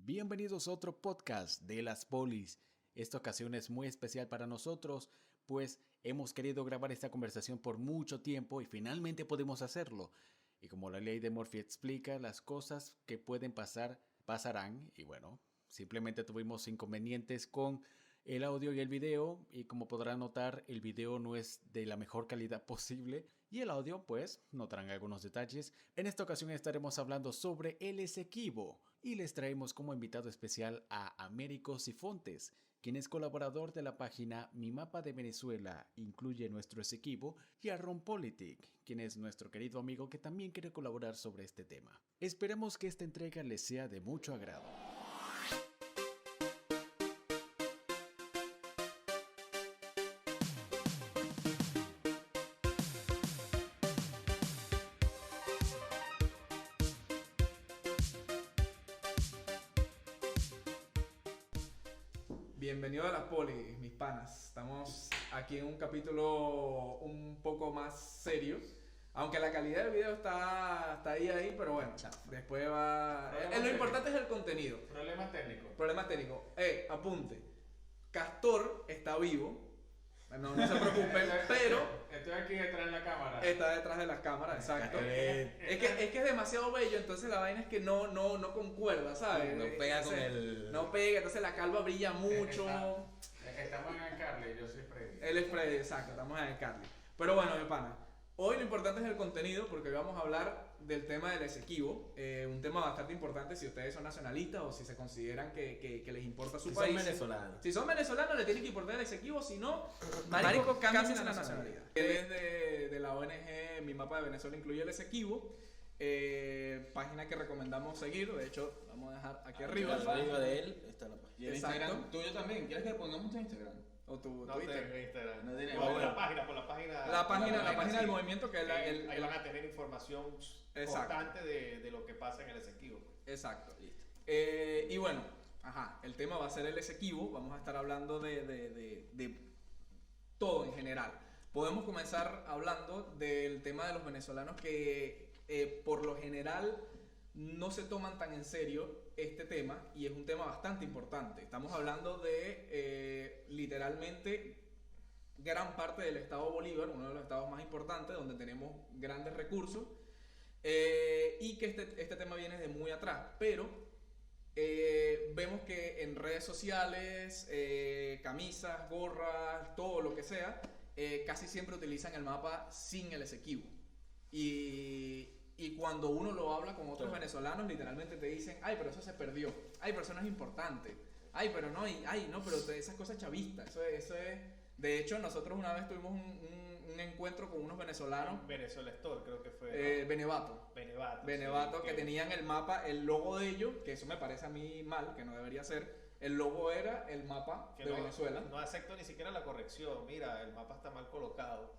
Bienvenidos a otro podcast de Las Polis. Esta ocasión es muy especial para nosotros, pues hemos querido grabar esta conversación por mucho tiempo y finalmente podemos hacerlo. Y como la ley de Murphy explica, las cosas que pueden pasar, pasarán. Y bueno, simplemente tuvimos inconvenientes con el audio y el video. Y como podrán notar, el video no es de la mejor calidad posible. Y el audio, pues, notarán algunos detalles. En esta ocasión estaremos hablando sobre el Esequibo. Y les traemos como invitado especial a Américo Sifontes, quien es colaborador de la página Mi Mapa de Venezuela, incluye nuestro Esequibo, y a Ron Politic, quien es nuestro querido amigo que también quiere colaborar sobre este tema. Esperemos que esta entrega les sea de mucho agrado. Bienvenido a la Poli, mis panas. Estamos aquí en un capítulo un poco más serio. Aunque la calidad del video está ahí, pero bueno, después va... Lo importante es el contenido. Problema técnico. Problema técnico. Apunte. Castor está vivo. No se preocupen, pero... Estoy aquí detrás de la cámara. Está detrás de las cámaras, exacto. Es que es demasiado bello, entonces la vaina es que no concuerda, ¿sabes? No pega con el... No pega, entonces la calva brilla mucho. Estamos en Carly, yo soy Freddy. Él es Freddy, exacto, estamos en el Carly. Pero bueno, mi pana, hoy lo importante es el contenido porque hoy vamos a hablar del tema del Esequibo, un tema bastante importante si ustedes son nacionalistas o si se consideran que les importa su país. Si son venezolanos. Si son venezolanos le tiene que importar el Esequibo, si no, marico, cámbiense la nacionalidad. Él es de la ONG Mi Mapa de Venezuela incluye el Esequibo, página que recomendamos seguir, de hecho vamos a dejar aquí arriba. Arriba de él está la página. Y el Exacto. Instagram tuyo también. ¿Quieres que le pongamos tu Instagram? O tu No Twitter. tengo Instagram. No tiene- Por la página. La página sí. del movimiento que es Ahí van a tener información Exacto. constante de lo que pasa en el Esequibo. Exacto. Listo. Y bueno, el tema va a ser el Esequibo. Vamos a estar hablando de todo en general. Podemos comenzar hablando del tema de los venezolanos que por lo general no se toman tan en serio este tema y es un tema bastante importante. Estamos hablando de literalmente gran parte del estado Bolívar, uno de los estados más importantes donde tenemos grandes recursos y que este tema viene de muy atrás, pero vemos que en redes sociales, camisas, gorras, todo lo que sea, casi siempre utilizan el mapa sin el Esequibo. Y cuando uno lo habla con otros venezolanos, literalmente te dicen, ay, pero eso se perdió, ay, pero eso no es importante, ay, pero no, pero esas cosas chavistas, eso es... De hecho, nosotros una vez tuvimos un encuentro con unos venezolanos, Venezuela Store, creo que fue. ¿no? Benevato, Benevato, que tenían el mapa, el logo de ellos, que eso me parece a mí mal, que no debería ser, el logo era el mapa que de Venezuela. No acepto ni siquiera la corrección. Mira, el mapa está mal colocado.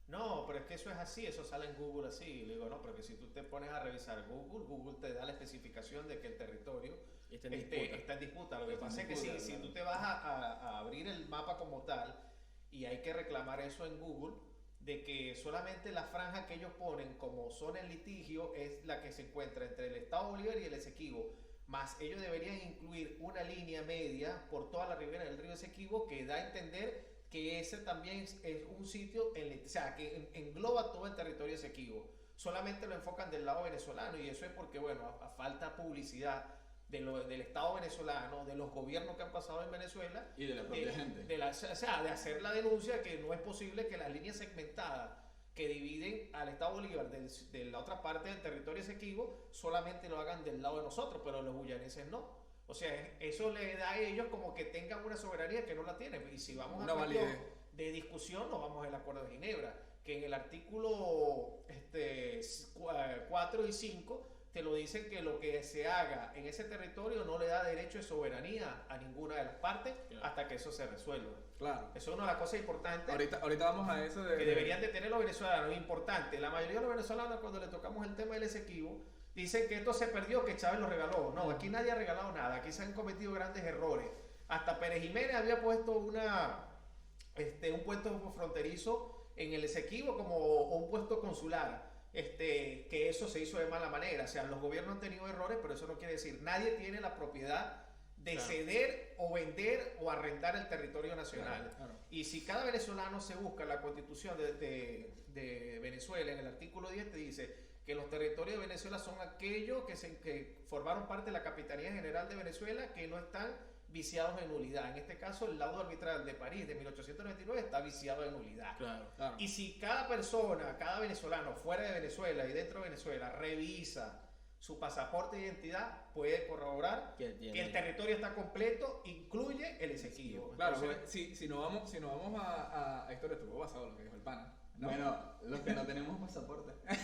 No, pero es que eso es así, eso sale en Google así. Y le digo, no, pero que si tú te pones a revisar Google te da la especificación de que el territorio Está en disputa. está en disputa. Lo que Está en pasa es que disputa, si claro. tú te vas a abrir el mapa como tal, y hay que reclamar eso en Google, de que solamente la franja que ellos ponen como zona en litigio es la que se encuentra entre el Estado Bolívar y el Esequibo. Más ellos deberían incluir una línea media por toda la ribera del río Esequibo que da a entender que ese también es un sitio, o sea, que engloba todo el territorio Esequibo. Solamente lo enfocan del lado venezolano y eso es porque, bueno, a falta publicidad del Estado venezolano, de los gobiernos que han pasado en Venezuela Y de la propia gente. o sea, de hacer la denuncia que no es posible que las líneas segmentadas que dividen al Estado Bolívar de la otra parte del territorio Esequibo solamente lo hagan del lado de nosotros, pero los guyaneses no. O sea, eso le da a ellos como que tengan una soberanía que no la tienen. Y si vamos Una a cuestión validez. de discusión, nos vamos al Acuerdo de Ginebra, que en el artículo 4 y 5 te lo dicen que lo que se haga en ese territorio no le da derecho de soberanía a ninguna de las partes hasta que eso se resuelva. Claro. Eso es una de las cosas importantes Ahorita vamos a eso de... que deberían de tener los venezolanos. Importante, la mayoría de los venezolanos cuando le tocamos el tema del Esequibo dicen que esto se perdió, que Chávez lo regaló. No, aquí nadie ha regalado nada, aquí se han cometido grandes errores. Hasta Pérez Jiménez había puesto un puesto fronterizo en el Esequibo como un puesto consular. que eso se hizo de mala manera. O sea, los gobiernos han tenido errores, pero eso no quiere decir, nadie tiene la propiedad de ceder o vender o arrendar el territorio nacional. Claro. Y si cada venezolano se busca la constitución de Venezuela, en el artículo 10 te dice que los territorios de Venezuela son aquellos que formaron parte de la Capitanía General de Venezuela, que no están viciados en nulidad. En este caso, el laudo arbitral de París de 1899 está viciado en nulidad. Claro. Y si cada persona, cada venezolano fuera de Venezuela y dentro de Venezuela revisa su pasaporte de identidad, puede corroborar Que que el territorio está completo, incluye el Esequibo. Claro, Entonces, porque si nos vamos a historia, estuvo basado en lo que dijo el pana. ¿no? Bueno, los que no tenemos pasaporte. No,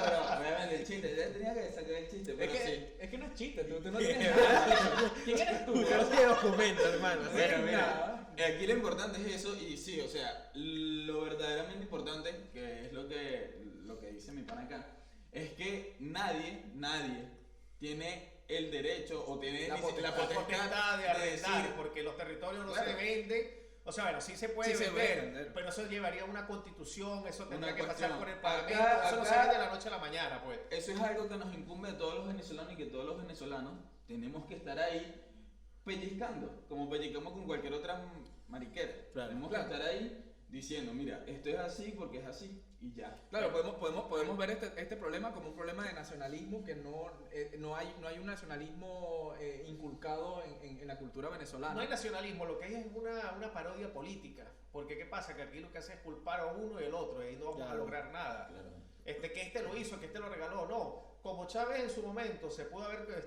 pero obviamente el chiste, ya tenía que sacar el chiste, pero sí. Es que no es chiste, tú no tienes nada. ¿Quién eres tú? Usted no tiene documento, hermano. Pero mira, Nada. aquí lo importante es eso y sí, o sea, lo verdaderamente importante, que es lo que dice mi pana acá, es que nadie tiene el derecho o tiene la ni potestad, siquiera la potestad de de arrendar, decir, porque los territorios no Claro. se venden. O sea, bueno, sí se puede Sí se vender, puede vender. pero eso llevaría a una constitución, eso tendría Una que pasar cuestión. por el Acá- parlamento, eso no se acá- vende de la noche a la mañana, pues. eso es algo que nos incumbe a todos los venezolanos y que todos los venezolanos tenemos que estar ahí pellizcando, como pellizcamos con cualquier otra mariquera. Claro. Tenemos Claro. que estar ahí diciendo, mira, esto es así porque es así y ya. Claro, podemos ver este problema como un problema de nacionalismo, que no hay un nacionalismo inculcado en la cultura venezolana. No hay nacionalismo, lo que hay es una parodia política. Porque ¿qué pasa? Que aquí lo que hace es culpar a uno y el otro, y ahí no vamos a Claro. lograr nada. Claro. Que este lo hizo, que este lo regaló, no. Como Chávez en su momento se pudo haber,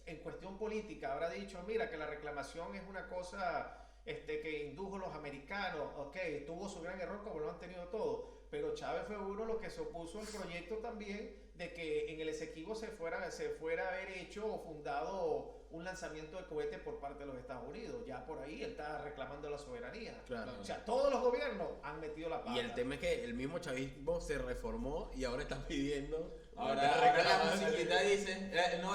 en cuestión política, habrá dicho, mira, que la reclamación es una cosa que indujo a los americanos, ok, tuvo su gran error como lo han tenido todos, pero Chávez fue uno de los que se opuso al proyecto también de que en el Esequibo se fuera a haber hecho o fundado un lanzamiento de cohete por parte de los Estados Unidos. Ya por ahí él está reclamando la soberanía. Claro. O sea, todos los gobiernos han metido la pata. Y el tema es que el mismo chavismo se reformó y ahora están pidiendo. Ahora la musiquita dice, no,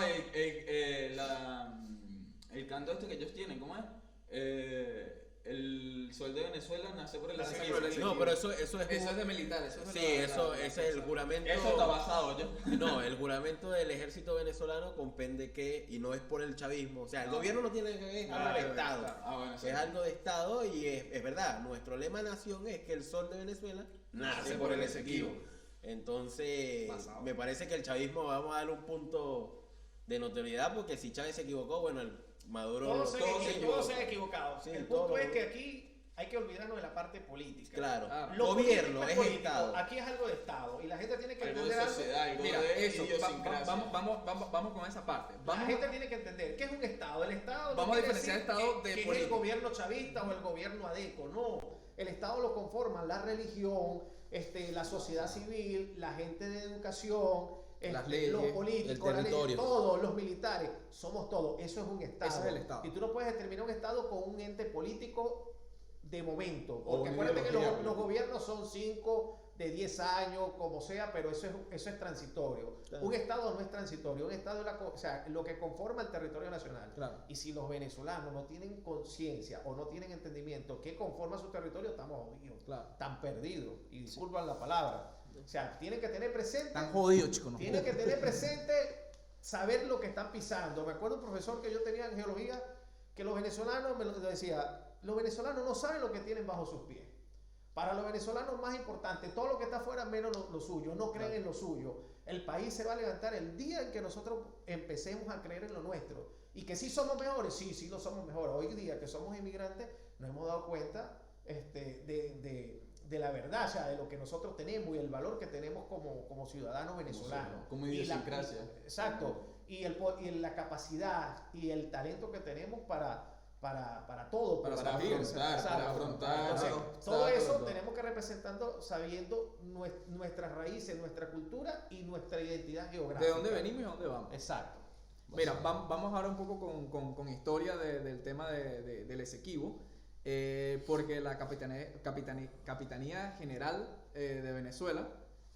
el canto este que ellos tienen, ¿cómo es? El sol de Venezuela nace por el Nace Esequibo. por el Esequibo. No, pero eso es. Eso es de militar, eso es de Sí, ese es el juramento. Eso está basado yo. No, el juramento del ejército venezolano comprende que, y no es por el chavismo, o sea, el No. gobierno no tiene que ver, es Ah, algo de claro, Estado. claro. Ah, bueno, sí. Es algo de Estado y es verdad, nuestro lema nación es que el sol de Venezuela nace por el Esequibo. Entonces, Basado. me parece que el chavismo vamos a darle un punto de notoriedad porque si Chávez se equivocó, bueno, el Maduro... Todos se equivocó. han equivocado. Sí, el punto todos. es que aquí hay que olvidarnos de la parte política. Claro, Ah, Lo gobierno político es político. Estado. Aquí es algo de Estado y la gente tiene que Algo de entender sociedad, algo Mira, de eso, idiosincrasia. vamos con esa parte. La Vamos gente tiene que entender qué es un Estado. El Estado Vamos a quiere diferenciar decir Estado de que es el político. gobierno chavista o el gobierno adeco. No, el Estado lo conforman la religión, la sociedad civil, la gente de educación, Las leyes, los políticos, el las leyes, territorio. todos los militares. Somos todos. Eso es un Estado. Ese es el Estado. Y tú no puedes determinar un Estado con un ente político de momento. O Porque una acuérdate que ideología los política. gobiernos son 5, de 10 años, como sea, pero eso es transitorio. Claro. Un Estado no es transitorio, un Estado es o sea, lo que conforma el territorio nacional. Claro. Y si los venezolanos no tienen conciencia o no tienen entendimiento que conforma su territorio, estamos jodidos, Claro. tan perdidos. Y disculpan la palabra. O sea, tienen que tener presente, Están jodidos, chicos. tienen que tener presente saber lo que están pisando. Me acuerdo un profesor que yo tenía en geología que los venezolanos me lo decía, los venezolanos no saben lo que tienen bajo sus pies. Para los venezolanos más importante, todo lo que está afuera menos lo suyo, no creen en lo suyo. El país se va a levantar el día en que nosotros empecemos a creer en lo nuestro. Y que sí somos mejores, sí lo somos mejores. Hoy día que somos inmigrantes nos hemos dado cuenta de la verdad, o sea, de lo que nosotros tenemos y el valor que tenemos como ciudadanos venezolanos. Como Y la- idiosincrasia. Exacto. Y la capacidad y el talento que tenemos para todo. Para pues, salir, afrontar, exacto. para afrontar, Entonces, claro, todo exacto, eso todo. tenemos que representando sabiendo nuestras raíces, nuestra cultura y nuestra identidad geográfica. ¿De dónde venimos y a dónde vamos? Exacto. Mira, vamos ahora un poco con historia del tema del Esequibo, porque la Capitanía General de Venezuela,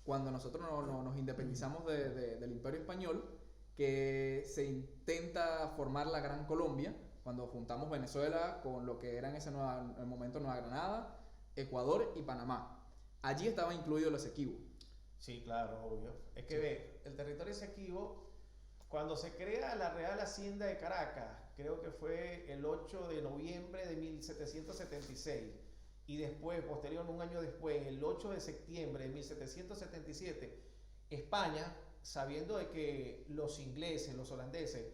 cuando nosotros nos independizamos del Imperio Español, que se intenta formar la Gran Colombia, cuando juntamos Venezuela con lo que era en ese momento Nueva Granada, Ecuador y Panamá. Allí estaba incluido el Esequibo. Sí, claro, obvio. Es que ve, el territorio Esequibo, cuando se crea la Real Hacienda de Caracas, creo que fue el 8 de noviembre de 1776, y después, posterior, un año después, el 8 de septiembre de 1777, España, sabiendo de que los ingleses, los holandeses,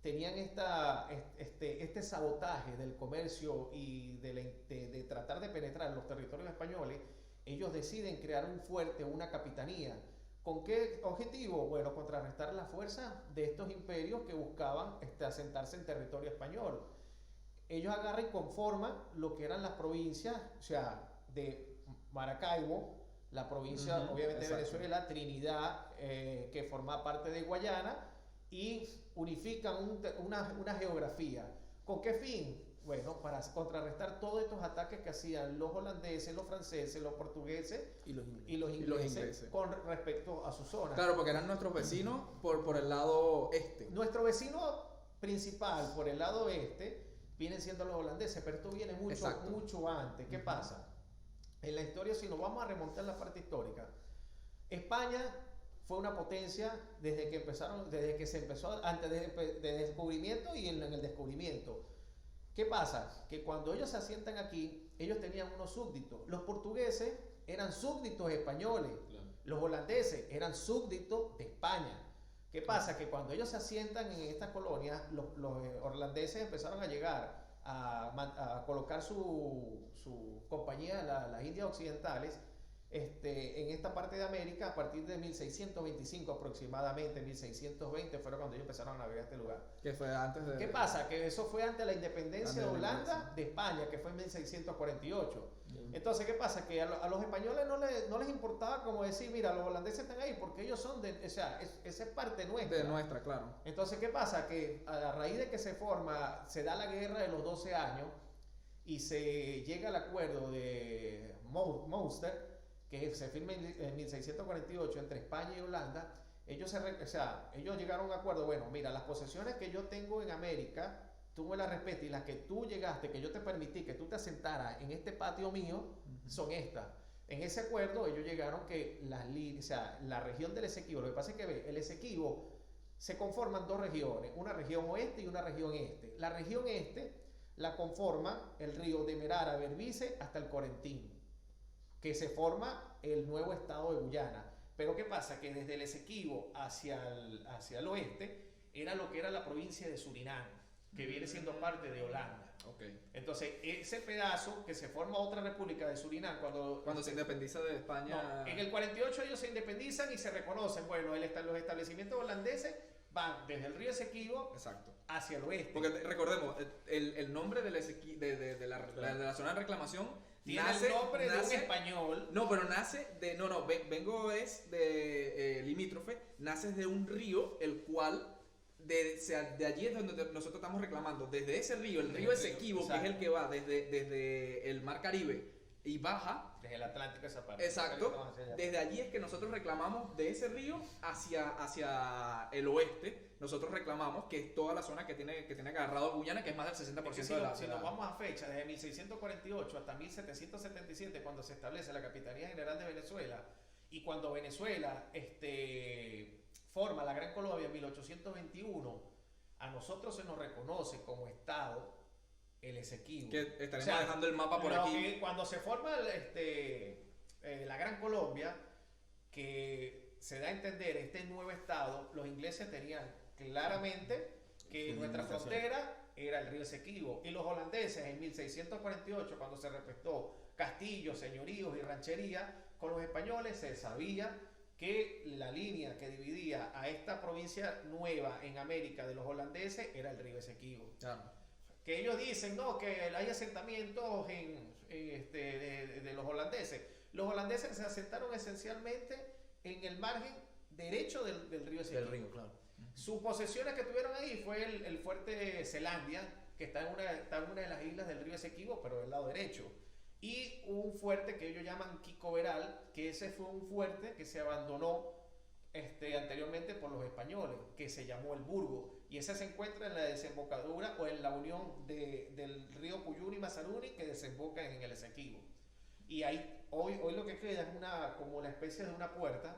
tenían este sabotaje del comercio y de tratar de penetrar los territorios españoles, ellos deciden crear un fuerte, una capitanía. ¿Con qué objetivo? Bueno, contrarrestar la fuerza de estos imperios que buscaban asentarse en territorio español. Ellos agarran y conforman lo que eran las provincias, o sea, de Maracaibo, la provincia obviamente de Venezuela, Trinidad, que forma parte de Guayana, y unifican una geografía. ¿Con qué fin? Bueno, para contrarrestar todos estos ataques que hacían los holandeses, los franceses, los portugueses Y los ingleses con respecto a su zona. Claro, porque eran nuestros vecinos por el lado este. Nuestro vecino principal por el lado este vienen siendo los holandeses, pero esto viene mucho antes. ¿Qué pasa? En la historia, si nos vamos a remontar la parte histórica, España fue una potencia desde que se empezó, antes de descubrimiento y en el descubrimiento. ¿Qué pasa? Que cuando ellos se asientan aquí, ellos tenían unos súbditos. Los portugueses eran súbditos españoles, claro. Los holandeses eran súbditos de España. ¿Qué pasa? Que cuando ellos se asientan en estas colonias, los holandeses empezaron a llegar a colocar su compañía, las Indias Occidentales, en esta parte de América a partir de 1625 aproximadamente, 1620 fueron cuando ellos empezaron a navegar este lugar. Que fue antes de... ¿Qué pasa? Que eso fue antes de la independencia de Holanda de España, que fue en 1648. Entonces, ¿qué pasa? Que a los españoles no les importaba como decir, mira, los holandeses están ahí porque ellos son esa es parte nuestra. De nuestra, claro. Entonces, ¿qué pasa? Que a raíz de que se da la guerra de los 12 años y se llega al acuerdo de Münster, que se firma en 1648 entre España y Holanda, ellos llegaron a un acuerdo, bueno, mira, las posesiones que yo tengo en América, tú me las respetas, y las que tú llegaste, que yo te permití que tú te asentaras en este patio mío, son estas. En ese acuerdo ellos llegaron que la región del Esequibo, lo que pasa es que el Esequibo se conforman dos regiones, una región oeste y una región este. La región este la conforma el río Demerara, Berbice hasta el Corentín, que se forma el nuevo estado de Guyana. Pero ¿qué pasa? Que desde el Esequibo hacia el oeste era lo que era la provincia de Surinam, que viene siendo parte de Holanda. Okay. Entonces, ese pedazo que se forma otra república de Surinam cuando se independiza de España... No, en el 48 ellos se independizan y se reconocen. Bueno, los establecimientos holandeses van desde el río Esequibo hacia el oeste. Porque recordemos, el nombre de la zona de reclamación tiene el nombre de un español. No, pero nace de... vengo es de limítrofe, nace de un río, el cual... De allí es donde nosotros estamos reclamando. Desde ese río, el río Esequibo, que es el que va desde el Mar Caribe y baja. Desde el Atlántico esa parte. Exacto. Desde allí es que nosotros reclamamos de ese río hacia el oeste. Nosotros reclamamos que es toda la zona que tiene agarrado Guyana, que es más del 60% de la... Si nos vamos a fecha, desde 1648 hasta 1777, cuando se establece la Capitanía General de Venezuela, y cuando Venezuela forma la Gran Colombia en 1821, a nosotros se nos reconoce como Estado el Esequibo. Que estaremos dejando el mapa por aquí. Cuando se forma la Gran Colombia, que se da a entender este nuevo Estado, los ingleses tenían claramente que nuestra frontera era el río Esequibo, y los holandeses en 1648, cuando se respetó castillos, señoríos y rancherías, con los españoles se sabía que la línea que dividía a esta provincia nueva en América de los holandeses era el río Esequibo. Claro. Que ellos dicen, no, que hay asentamientos de los holandeses. Los holandeses se asentaron esencialmente en el margen derecho del río Esequibo. Del río, claro. Sus posesiones que tuvieron ahí fue el fuerte Zelandia, que está en una de las islas del río Esequibo, pero del lado derecho. Y un fuerte que ellos llaman Quicoveral, que ese fue un fuerte que se abandonó anteriormente por los españoles, que se llamó el Burgo, y ese se encuentra en la desembocadura o en la unión del río Cuyuni y Mazaruni, que desemboca en el Esequibo. Y ahí hoy lo que queda es como la especie de una puerta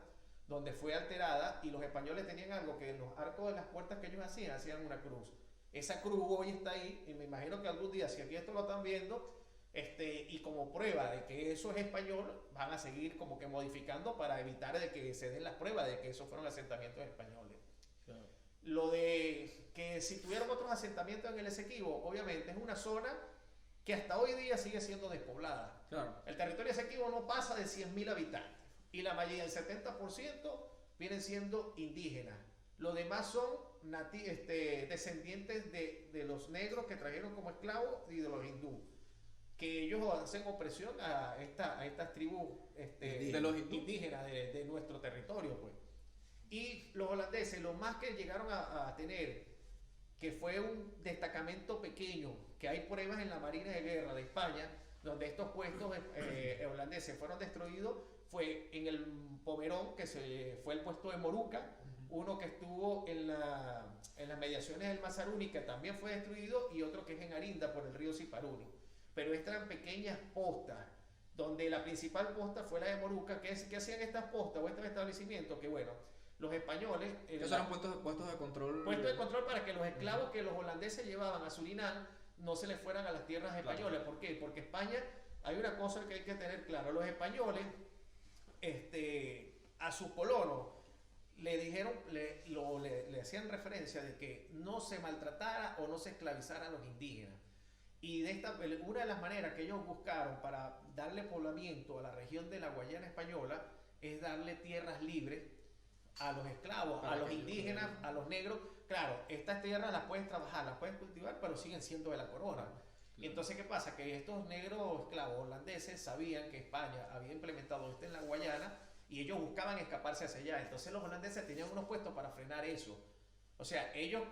donde fue alterada, y los españoles tenían algo que en los arcos de las puertas que ellos hacían una cruz. Esa cruz hoy está ahí, y me imagino que algún día, si aquí esto lo están viendo, y como prueba de que eso es español, van a seguir como que modificando para evitar de que se den las pruebas de que esos fueron asentamientos españoles. Claro. Lo de que si tuvieron otros asentamientos en el Esequibo, obviamente es una zona que hasta hoy día sigue siendo despoblada. Claro. El territorio Esequibo no pasa de 100.000 habitantes, y la mayoría, el 70%, vienen siendo indígenas. Los demás son descendientes de los negros que trajeron como esclavos y de los hindúes, que ellos hacen opresión a estas tribus de los indígenas de nuestro territorio, pues. Y los holandeses, lo más que llegaron a tener, que fue un destacamento pequeño, que hay pruebas en la Marina de Guerra de España, donde estos puestos holandeses fueron destruidos, fue en el Pomerón, que fue el puesto de Moruca, uno que estuvo en las mediaciones del Mazaruni, que también fue destruido, y otro que es en Arinda, por el río Siparuni. Pero estas eran pequeñas postas, donde la principal posta fue la de Moruca. ¿Qué hacían estas postas o estos establecimientos? Que bueno, los españoles... Esos eran puestos de control. Puestos de control para que los esclavos que los holandeses llevaban a Surinam no se les fueran a las tierras españolas. ¿Por qué? Porque España, hay una cosa que hay que tener claro. Los españoles, a sus colonos, le dijeron, le hacían referencia de que no se maltratara o no se esclavizara a los indígenas. Y una de las maneras que ellos buscaron para darle poblamiento a la región de la Guayana Española es darle tierras libres a los esclavos, a los indígenas, a los negros. Claro, estas tierras las puedes trabajar, las puedes cultivar, pero siguen siendo de la corona. Y entonces, ¿qué pasa? Que estos negros esclavos holandeses sabían que España había implementado esto en la Guayana, y ellos buscaban escaparse hacia allá. Entonces los holandeses tenían unos puestos para frenar eso. O sea, ellos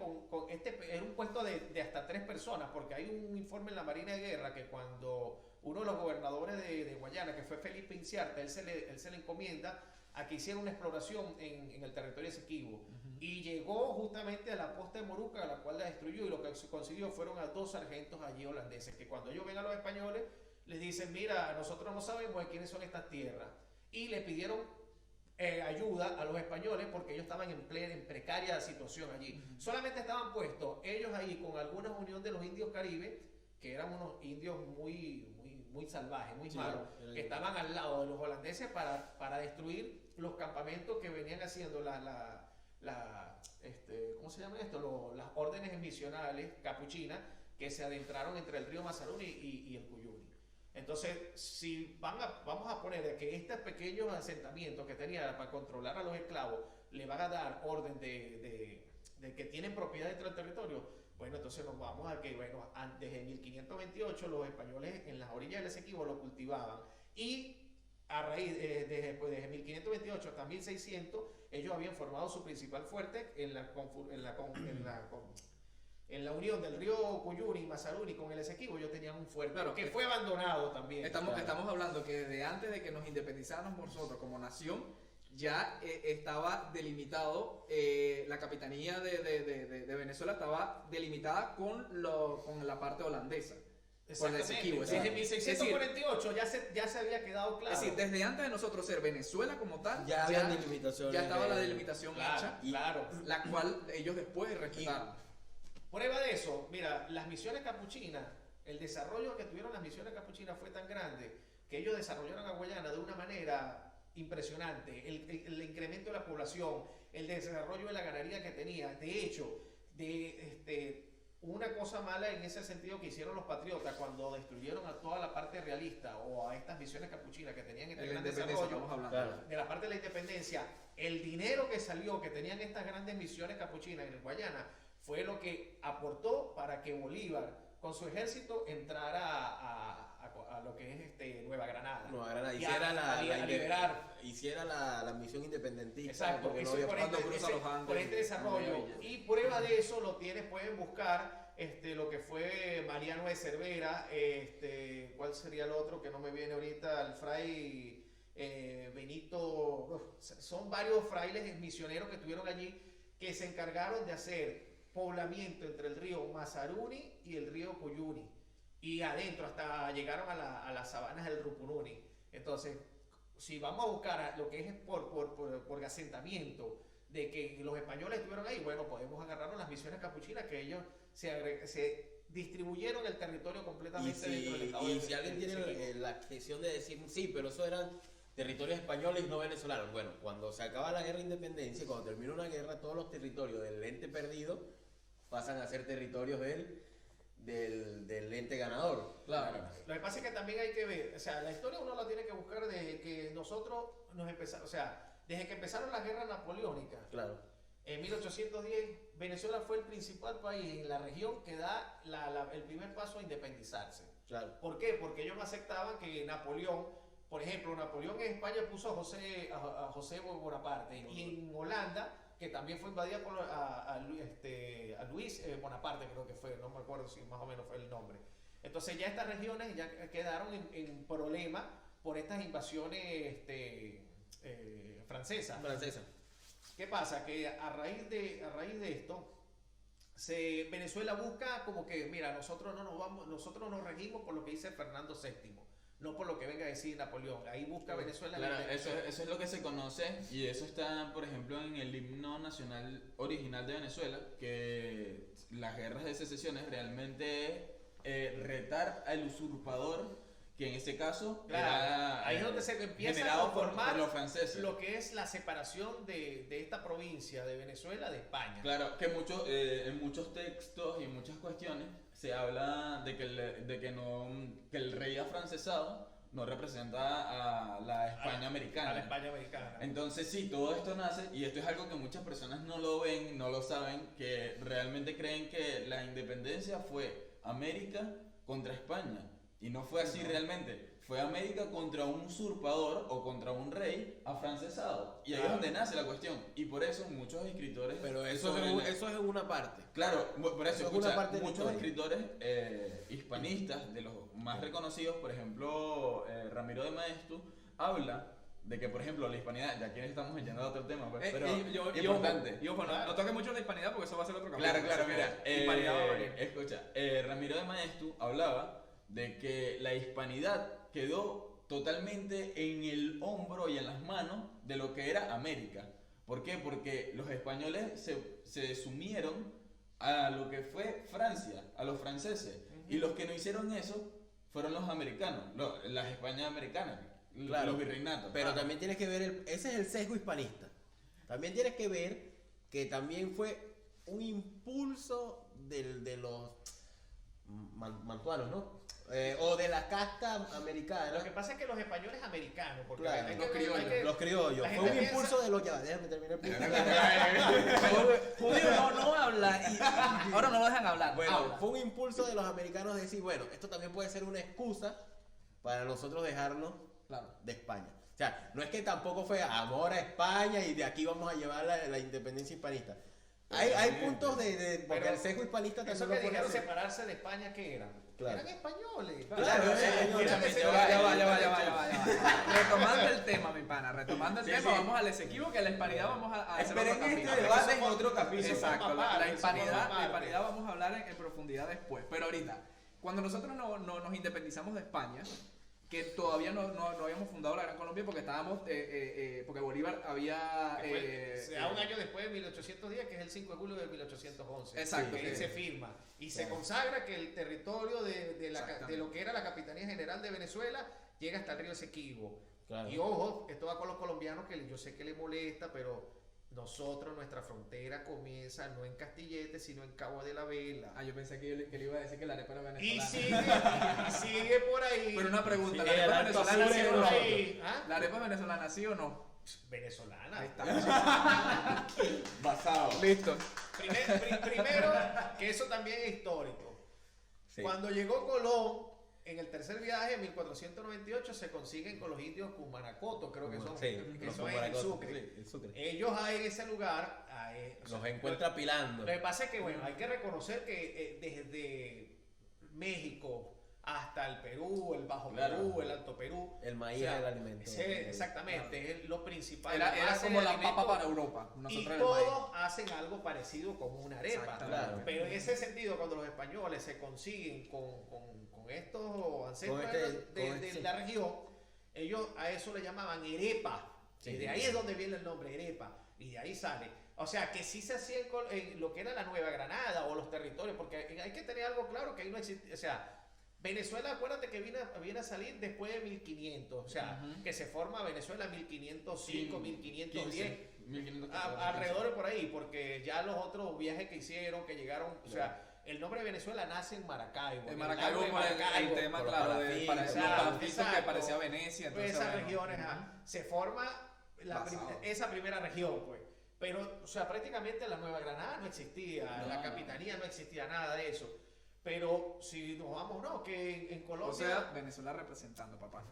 era un puesto de hasta 3 personas, porque hay un informe en la Marina de Guerra que cuando uno de los gobernadores de Guayana, que fue Felipe Inciarte, él se le encomienda a que hiciera una exploración en el territorio Esequibo. Y llegó justamente a la posta de Moruca, a la cual la destruyó, y lo que se consiguió fueron a 2 sargentos allí holandeses, que cuando ellos ven a los españoles, les dicen, mira, nosotros no sabemos de quiénes son estas tierras. Y le pidieron ayuda a los españoles porque ellos estaban en precaria situación allí. Solamente estaban puestos ellos ahí con alguna unión de los indios caribes, que eran unos indios muy salvajes, muy malos, que estaban al lado de los holandeses para destruir los campamentos que venían haciendo ¿cómo se llama esto? Las órdenes misionales capuchinas que se adentraron entre el río Mazaruni y el Cuyuni. Entonces, si vamos a poner de que estos pequeños asentamientos que tenían para controlar a los esclavos le van a dar orden de que tienen propiedad dentro del territorio, bueno, entonces nos vamos a que, bueno, desde 1528 los españoles en las orillas del Esequibo lo cultivaban, y a raíz desde 1528 hasta 1600 ellos habían formado su principal fuerte en la unión del río Cuyuni y Mazaruni con el Esequibo. Ellos tenían un fuerte, claro, que fue abandonado también. Estamos hablando que desde antes de que nos independizáramos nosotros como nación, ya estaba delimitado, la capitanía de Venezuela estaba delimitada con la parte holandesa. Por el Esequibo. Desde 1648 ya se había quedado claro. Es decir, desde antes de nosotros ser Venezuela como tal, ya estaba la delimitación hecha, claro, la cual ellos después respetaron. Prueba de eso, mira, las misiones capuchinas, el desarrollo que tuvieron las misiones capuchinas fue tan grande que ellos desarrollaron a Guayana de una manera impresionante. El incremento de la población, el desarrollo de la ganadería que tenía. De hecho, una cosa mala en ese sentido que hicieron los patriotas cuando destruyeron a toda la parte realista o a estas misiones capuchinas que tenían este gran desarrollo, de la parte de la independencia, el dinero que salió, que tenían estas grandes misiones capuchinas en Guayana, fue lo que aportó para que Bolívar con su ejército entrara a lo que es Nueva Granada. Hiciera la misión independentista. Exacto, eso por este desarrollo. Y prueba de eso lo pueden buscar lo que fue Mariano de Cervera, ¿cuál sería el otro que no me viene ahorita? El fray Benito. Son varios frailes misioneros que estuvieron allí, que se encargaron de hacer poblamiento entre el río Mazaruni y el río Cuyuni, y adentro hasta llegaron a las sabanas del Rupununi. Entonces si vamos a buscar lo que es por asentamiento de que los españoles estuvieron ahí, bueno, podemos agarrarnos las misiones capuchinas que ellos se distribuyeron el territorio completamente dentro del Estado. Y si alguien tiene la cuestión de decir, sí, pero eso eran territorios españoles y no venezolanos. Bueno, cuando se acaba la guerra de independencia, cuando termina una guerra, todos los territorios del ente perdido pasan a ser territorios del ente ganador. Claro. Lo que pasa es que también hay que ver, o sea, la historia uno la tiene que buscar desde que nosotros nos empezamos, o sea, desde que empezaron las guerras napoleónicas. Claro. En 1810, Venezuela fue el principal país en la región que da el primer paso a independizarse. Claro. ¿Por qué? Porque ellos no aceptaban que Napoleón, por ejemplo, Napoleón en España puso a José Bonaparte, y en Holanda, que también fue invadida por a Luis Bonaparte, creo que fue, no me acuerdo si más o menos fue el nombre. Entonces ya estas regiones ya quedaron en problemas por estas invasiones francesas. ¿Qué pasa? Que a raíz de esto, Venezuela busca como que, mira, nosotros nos regimos por lo que dice Fernando VII, no por lo que venga a decir Napoleón. Ahí busca Venezuela. Claro, eso es lo que se conoce, y eso está, por ejemplo, en el himno nacional original de Venezuela, que las guerras de secesión es realmente retar al usurpador, que en ese caso era, ahí es donde se empieza a generado formar por los franceses. lo que es la separación de esta provincia de Venezuela de España. Claro, que en muchos textos y en muchas cuestiones se habla de que el rey afrancesado no representa a la España americana. A la España americana. Entonces sí, todo esto nace, y esto es algo que muchas personas no lo ven, no lo saben, que realmente creen que la independencia fue América contra España. Y no fue así realmente. Fue América contra un usurpador o contra un rey afrancesado. Y ahí es donde nace la cuestión. Y por eso muchos escritores... Pero eso es una parte. Claro, por eso, es una parte de la muchos historia. escritores hispanistas, de los más reconocidos, por ejemplo, Ramiro de Maeztu, habla de que, por ejemplo, la hispanidad, ya aquí estamos yendo a otro tema, pues, pero importante. No toque mucho la hispanidad porque eso va a ser otro capítulo. Claro, mira, Hispanidad va a venir. escucha, Ramiro de Maeztu hablaba de que la hispanidad quedó totalmente en el hombro y en las manos de lo que era América. ¿Por qué? Porque los españoles se sumieron a lo que fue Francia, a los franceses. Y los que no hicieron eso fueron los americanos, las Españas americanas, Claro, los virreinatos. Pero también tienes que ver, ese es el sesgo hispanista. También tienes que ver que también fue un impulso de los mantuanos, ¿no? O de la casta americana. Lo que pasa es que los españoles americanos, porque Claro, hay que los ver- criollos. hay que- Los criollos. la Fue gente un piensa- impulso de los... Ya, déjame terminar el punto. Judío no habla y ahora no lo dejan hablar. Bueno, Habla. fue un impulso de los americanos de decir, bueno, esto también puede ser una excusa para nosotros dejarnos Claro. de España. O sea, no es que tampoco fue amor a España y de aquí vamos a llevar la independencia hispanista. Hay puntos porque Pero el sesgo hispanista Eso también que lo puede dijeron hacer. separarse de España, ¿qué eran? Claro. Eran españoles. Claro, escúchame, Ya va. Retomando el tema, mi pana. Retomando el Sí, tema, sí. vamos al Esequibo, que la hispanidad vamos a hacer Esperen otro este capítulo. debate en otro capítulo. Exacto, la parte, hispanidad vamos a hablar en profundidad después. Pero ahorita, cuando nosotros nos independizamos de España, que todavía no habíamos fundado la Gran Colombia porque estábamos, porque Bolívar había... Se da un año después de 1810, que es el 5 de julio de 1811. Exacto, Que ahí sí. se firma. Y se consagra que el territorio de lo que era la Capitanía General de Venezuela llega hasta el río Esequibo. Claro. Y ojo, esto va con los colombianos, que yo sé que les molesta, pero nosotros, nuestra frontera comienza no en Castillete, sino en Cabo de la Vela. Ah, yo pensé que le iba a decir que la arepa era Y venezolana. sigue por ahí. Pero una pregunta, Sí, ¿la arepa el es Alto venezolana Sur sí es o por no? ahí. ¿Ah? ¿La arepa es venezolana sí o no? Venezolana. Ahí está. Basado. Listo. Primero, que eso también es histórico. Sí. Cuando llegó Colón, en el tercer viaje, en 1498, se consiguen con los indios Cumanacoto, creo que son, Sí, que los son en el Cumanacotos, Sucre. sí, el Sucre. Ellos ahí en ese lugar Los encuentra pilando. Lo que pasa es que, bueno, hay que reconocer que desde México hasta el Perú, el Bajo Claro. Perú, el Alto Perú. El maíz es el alimento. Exactamente, es lo principal. Era base como de la alimento. papa para Europa. Y Nosotros el maíz. todos hacen algo parecido como una arepa. Exactamente. Claro. Pero en ese sentido, cuando los españoles se consiguen con estos ancestros Con este- de sí. la región, ellos a eso le llamaban arepa. Sí. Y de ahí es donde viene el nombre arepa. Y de ahí sale. O sea, que sí se hacía en lo que era la Nueva Granada o los territorios, porque hay que tener algo claro que ahí no existe. O sea, Venezuela, acuérdate que viene a salir después de 1500. O sea, que se forma Venezuela en 1505, 1510. 1514. Alrededor de por ahí, porque ya los otros viajes que hicieron, que llegaron, o sea, el nombre de Venezuela nace en Maracaibo. En Maracaibo, por el tema, por los claro, de palafitos, los exacto, palafitos que exacto. parecía Venecia. Pues Entonces, esas bueno. regiones, se forma Basado. esa primera región, pues. Pero, o sea, prácticamente la Nueva Granada no existía, la capitanía no existía, nada de eso. Pero si nos vamos, no, que en Colombia... O sea, Venezuela representando, papá.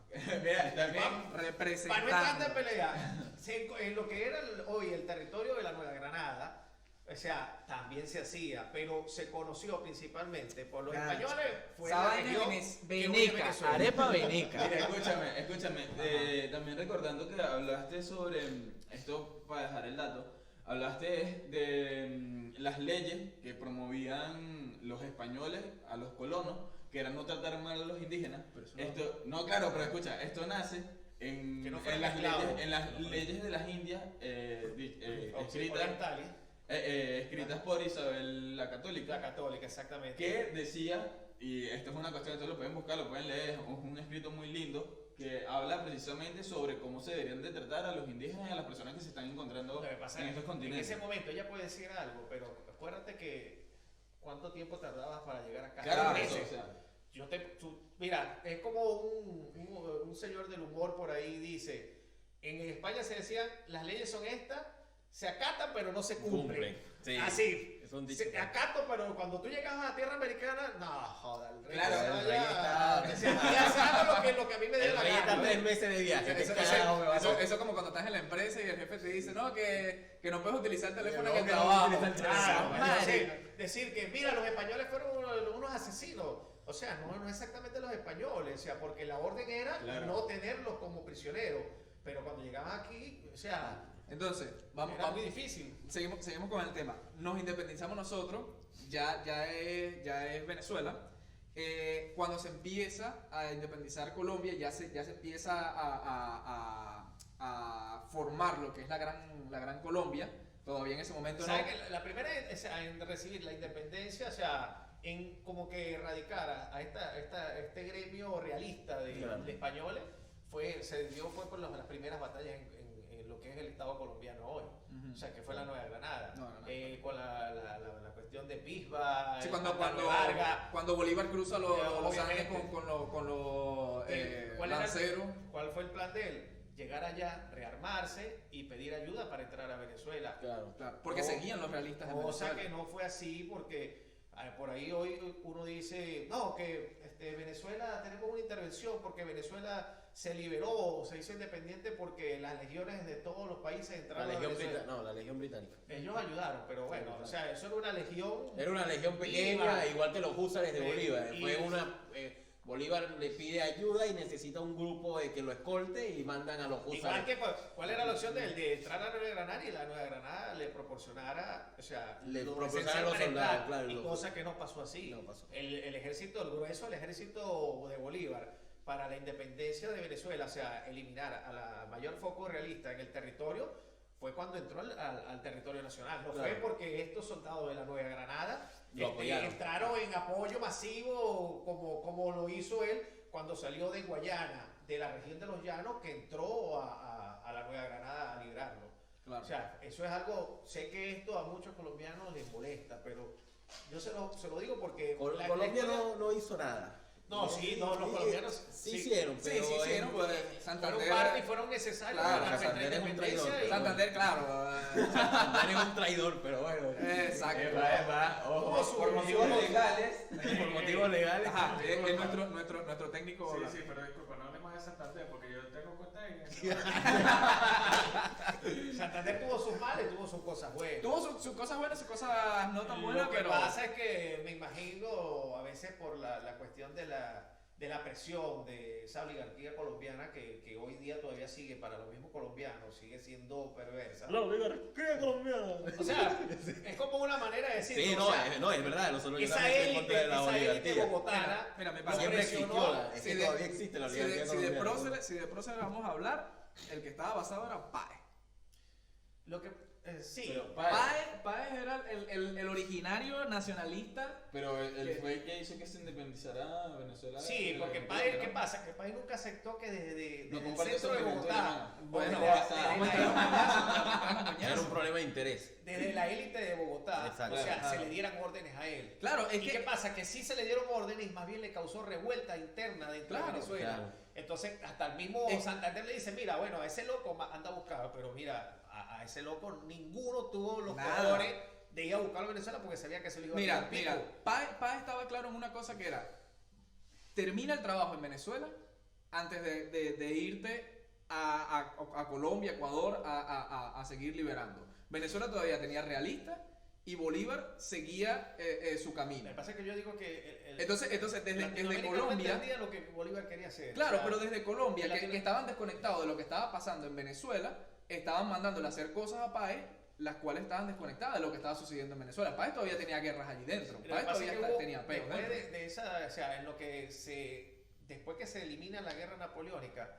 Mira, también. para no entrar de Representando. pelea, en lo que era hoy el territorio de la Nueva Granada, o sea, también se hacía, pero se conoció principalmente por los Claro. españoles, fue Esa la vaina región es que une veneca, Venezuela. arepa veneca. Mira, escúchame. También recordando que hablaste sobre esto, para dejar el dato, hablaste de las leyes que promovían los españoles a los colonos, que era no tratar mal a los indígenas. Esto, no, claro, pero escucha, esto nace en, Que no en fueran las esclavos. leyes, en las leyes de las Indias escritas, Orientales, escritas por Isabel la Católica. la católica, exactamente. Que decía, y esto es una cuestión que todos lo pueden buscar, lo pueden leer, es un escrito muy lindo que habla precisamente sobre cómo se deberían de tratar a los indígenas y a las personas que se están encontrando Lo que pasa en es estos que en continentes. ese momento ella puede decir algo, pero acuérdate que cuánto tiempo tardabas para llegar acá. Claro, Meses. eso, o sea, Mira, es como un señor del humor por ahí dice, en España se decían, las leyes son estas, se acatan pero no se cumplen. Sí. Así. Es un dicho. Se acato, pero cuando tú llegas a la tierra americana, no, joda, el rey Claro, se el vaya- rey está- o sea, ya sabe lo que a mí me dé El la rey está gana. 3 meses de viaje. ¿qué Eso, carajo me va a hacer? eso como cuando estás en la empresa y el jefe te dice, no, que no puedes utilizar el teléfono en No, el que no trabajo. utilizar el Claro, teléfono. decir que, mira, los españoles fueron unos asesinos. O sea, no exactamente los españoles, o sea, porque la orden era Claro. no tenerlos como prisioneros. Pero cuando llegaban aquí, o sea, Entonces, vamos, era muy difícil. seguimos con el tema. Nos independizamos nosotros, ya es Venezuela. Cuando se empieza a independizar Colombia, ya se empieza a formar lo que es la gran Colombia. Todavía en ese momento no. ¿Sabes que la primera en recibir la independencia, o sea, en como que erradicar a este gremio realista Claro. de españoles, se dio por las primeras batallas en lo que es el Estado colombiano hoy. Ujú. O sea, que fue la Nueva Granada. No. Con la cuestión de Pisba, Sí, el Pantano de cuando, Vargas. cuando Bolívar cruza los Obviamente. Andes con los ¿Cuál era lanceros. ¿Cuál fue el plan de él? Llegar allá, rearmarse y pedir ayuda para entrar a Venezuela. Claro. Claro, porque No, seguían los realistas en Cosa Venezuela. que no fue así porque por ahí hoy uno dice, no, que Venezuela tenemos una intervención porque Venezuela se liberó, se hizo independiente porque las legiones de todos los países La entraron a legión Venezuela. británica. No, la legión británica. Ellos ayudaron, pero bueno, o sea, eso era una legión. Era una legión pequeña, Iba. igual que los húsares de Sí, Bolívar. y- Fue Bolívar le pide ayuda y necesita un grupo que lo escolte y mandan a los Igual húsares. que, ¿cuál era la opción de él? De entrar a la Nueva Granada y la Nueva Granada le proporcionara, o sea, Le lo proporcionara esencial a los para soldados, entrar, claro, y lo- cosa que no pasó así. No pasó. El ejército, el grueso del ejército de Bolívar para la independencia de Venezuela, o sea, eliminar a la mayor foco realista en el territorio, fue cuando entró al territorio nacional. No Claro. fue porque estos soldados de la Nueva Granada Lo apoyaron. entraron en apoyo masivo como lo hizo él cuando salió de Guayana, de la región de los Llanos, que entró a la Nueva Granada a librarlo. Claro. O sea, eso es algo, sé que esto a muchos colombianos les molesta, pero yo se lo digo porque... la Colombia historia- no hizo nada. No, sí, no, los colombianos Sí hicieron, Sí, pero sí hicieron, pues, fueron Santander. parte y fueron necesarios Claro, para nuestra Santander es un independencia traidor, y- Santander, claro. Santander es un traidor, pero bueno. Exacto. Tuvo su- por motivos legales. Por motivos legales. Ajá, es nuestro técnico. Sí, sí, pero disculpa, no hablemos de Santander porque yo tengo cuenta ahí. Santander tuvo sus males, tuvo sus cosas buenas. Tuvo sus cosas buenas, sus cosas no tan buenas, Lo que pero. pasa es que me imagino a veces por la cuestión de de la presión de esa oligarquía colombiana que hoy día todavía sigue, para los mismos colombianos, sigue siendo perversa. La oligarquía colombiana. O sea, es como una manera de decir, Sí, o no, sea, no, es verdad, nosotros esa estamos en contra de la élite oligarquía. bogotana, Mira, me lo parece- Siempre presionó. existió, es Si que de- todavía existe la Si oligarquía de colombiana. próceres vamos a hablar, el que estaba basado era Páez. Lo que, sí, Pero, Páez, Páez era el originario nacionalista. pero él ¿Qué? fue el que hizo que se independizara Venezuela. sí, de porque la Páez, República, ¿qué ¿no? pasa? Que Páez nunca aceptó que desde No el comparte centro de sentimiento Bogotá, alemán. Bueno, Vamos a Era un problema de interés. desde la élite de Bogotá, Exacto. o sea, Claro. se le dieran órdenes a él. Claro, es ¿Y qué que. pasa? Que sí se le dieron órdenes, más bien le causó revuelta interna dentro Claro, de Venezuela. claro. Entonces, hasta el mismo Es- Santander le dice, mira, bueno, a ese loco anda a buscar, pero mira, a ese loco ninguno tuvo los Nada. cojones de ir a buscarlo a Venezuela porque sabía que se lo iba a Mira, tirar mira, pico. Páez estaba claro en una cosa que era: termina el trabajo en Venezuela antes de irte a Colombia, Ecuador, a seguir liberando. Venezuela todavía tenía realistas y Bolívar seguía su Lo camino. que pasa es que yo digo que Entonces desde Latinoamérica no Colombia. entendía lo que Bolívar quería hacer. Claro, O sea, pero desde Colombia, en Latino- que estaban desconectados de lo que estaba pasando en Venezuela, estaban mandándole a hacer cosas a Páez, las cuales estaban desconectadas de lo que estaba sucediendo en Venezuela. Páez todavía tenía guerras allí dentro. Lo que Páez pasa es todavía que hubo, tenía peos después dentro. de esa, o sea, en lo que después que se elimina la guerra napoleónica,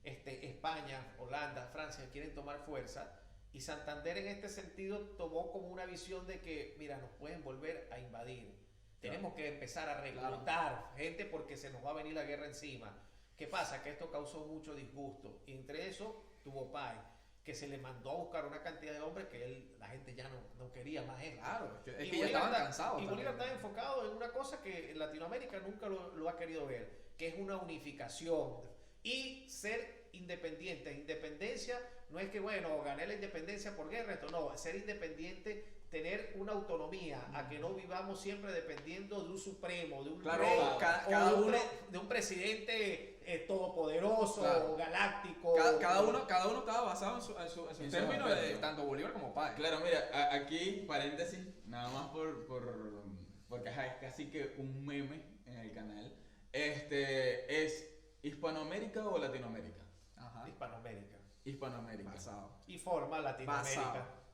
España, Holanda, Francia quieren tomar fuerza y Santander en este sentido tomó como una visión de que, mira, nos pueden volver a invadir. Tenemos que empezar a reclutar gente porque se nos va a venir la guerra encima. ¿Qué pasa? Que esto causó mucho disgusto y entre eso tuvo Páez, que se le mandó a buscar una cantidad de hombres que la gente ya no quería más gente. Claro, es Y que ya Bolívar estaban está- cansados. Y también. Bolívar está enfocado en una cosa que en Latinoamérica nunca lo ha querido ver, que es una unificación y ser independiente. Independencia no es que, bueno, gané la independencia por guerra, esto no, ser independiente, tener una autonomía, a que no vivamos siempre dependiendo de un supremo, de un Claro, rey, cada o de uno- de un presidente todopoderoso, Claro. galáctico. Cada uno estaba basado en sus En su términos, aspecto. tanto Bolívar como Páez. Claro, mira, aquí, paréntesis, nada más porque ajá, es casi que un meme en el canal. ¿Es Hispanoamérica o Latinoamérica? Ajá. Hispanoamérica. Hispanoamérica. Basado. Y forma Latinoamérica. Basado.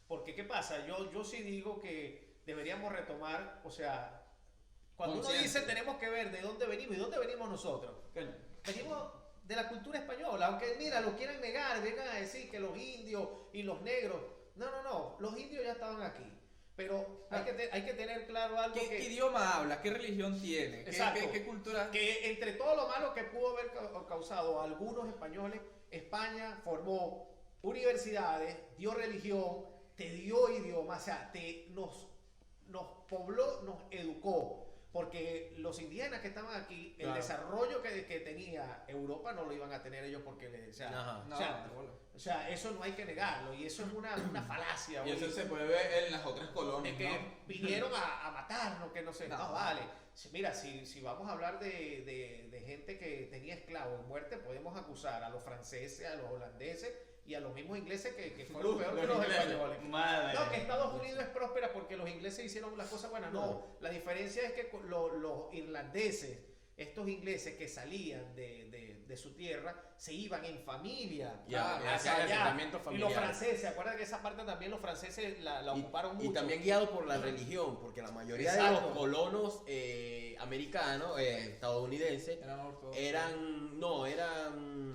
Porque, ¿qué pasa? Yo sí digo que deberíamos retomar, o sea, cuando uno Conciencia. dice tenemos que ver de dónde venimos y dónde venimos nosotros. Coño. Venimos de la cultura española, aunque mira, lo quieran negar, vengan a decir que los indios y los negros. No, los indios ya estaban aquí. Pero hay que tener claro algo ¿Qué que... idioma habla? ¿Qué religión tiene? Exacto. ¿Qué cultura? Que entre todo lo malo que pudo haber causado a algunos españoles, España formó universidades, dio religión, te dio idioma, o sea, nos pobló, nos educó. Porque los indígenas que estaban aquí, el Claro. desarrollo que tenía Europa no lo iban a tener ellos porque, Ajá. No, o sea, de bola. o sea, eso no hay que negarlo y eso es una falacia. Y eso oye. se puede ver en las otras De colonias, que ¿no? vinieron a matarnos, que no sé. No. No, vale. Mira, si vamos a hablar de gente que tenía esclavos en muerte, podemos acusar a los franceses, a los holandeses y a los mismos ingleses que fueron peor que los ingleses. españoles. Madre. No, que Estados Unidos es próspera porque los ingleses hicieron las cosas buenas. No, la diferencia es que los irlandeses, estos ingleses que salían de su tierra, se iban en familia. Y hacían hacia allá. asentamientos Y los familiares. franceses, acuerdan que esa parte también los franceses la ocuparon mucho. Y también guiado por la religión, porque la mayoría de Exacto. los colonos americanos, estadounidenses, Eran ortodoxos. eran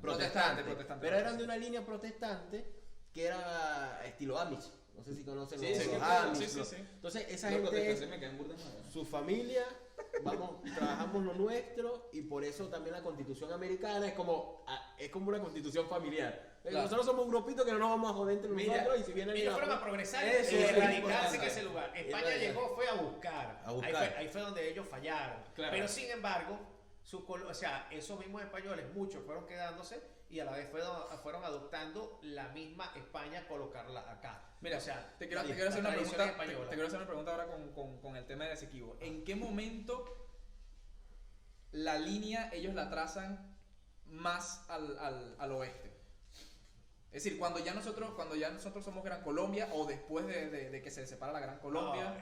Protestante. Protestantes. pero eran de una línea protestante que era estilo Amish. No sé si conocen Sí, los sí, Amish. sí, ¿no? sí. Entonces, esa Los gente protestantes es me quedan burda mal. su familia, trabajamos lo nuestro y por eso también la constitución americana es como una constitución familiar. Claro. Nosotros somos un grupito que no nos vamos a joder entre Mira, nosotros y si vienen Ellos fueron a progresar y Eso es erradicarse importante. en ese lugar. España Erradicar. llegó, fue a buscar. A buscar. Ahí fue donde ellos fallaron. Claro. Pero sin embargo, o sea, esos mismos españoles, muchos fueron quedándose y a la vez fueron adoptando la misma España, colocarla acá. Mira, o sea, te quiero la hacer una tradición pregunta. española. Te quiero hacer una pregunta ahora con el tema del Esequibo. ¿En qué momento la línea ellos la trazan más al oeste? Es decir, cuando ya nosotros somos Gran Colombia o después de que se separa la Gran Colombia. No,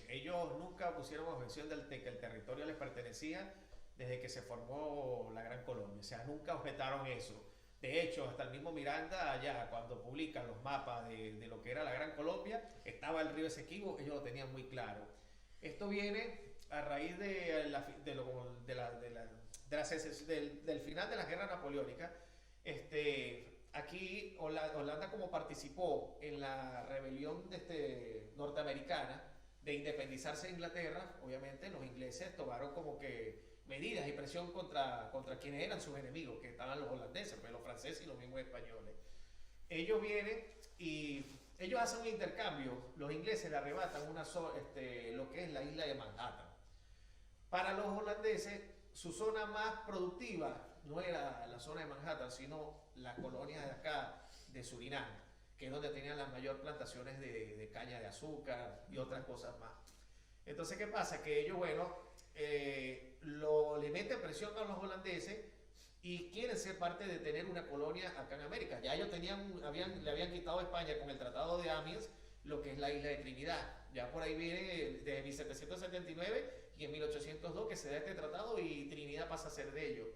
ellos nunca nunca pusieron objeción de que el territorio les pertenecía desde que se formó la Gran Colombia. O sea, nunca objetaron eso. De hecho, hasta el mismo Miranda, allá, cuando publican los mapas de lo que era la Gran Colombia, estaba el río Esequibo, ellos lo tenían muy claro. Esto viene a raíz del final de la Guerra Napoleónica. Aquí Holanda, como participó en la rebelión norteamericana de independizarse de Inglaterra, obviamente los ingleses tomaron como que medidas y presión contra quienes eran sus enemigos, que estaban los holandeses, pues los franceses y los mismos españoles. Ellos vienen y ellos hacen un intercambio. Los ingleses le arrebatan lo que es la isla de Manhattan. Para los holandeses, su zona más productiva no era la zona de Manhattan, sino las colonias de acá, de Surinam, que es donde tenían las mayores plantaciones de caña de azúcar y otras cosas más. Entonces, ¿qué pasa? Que ellos, le meten presión a los holandeses y quieren ser parte de tener una colonia acá en América. Ya ellos le habían quitado a España con el Tratado de Amiens lo que es la isla de Trinidad. Ya por ahí viene desde 1779 y en 1802 que se da este tratado y Trinidad pasa a ser de ellos.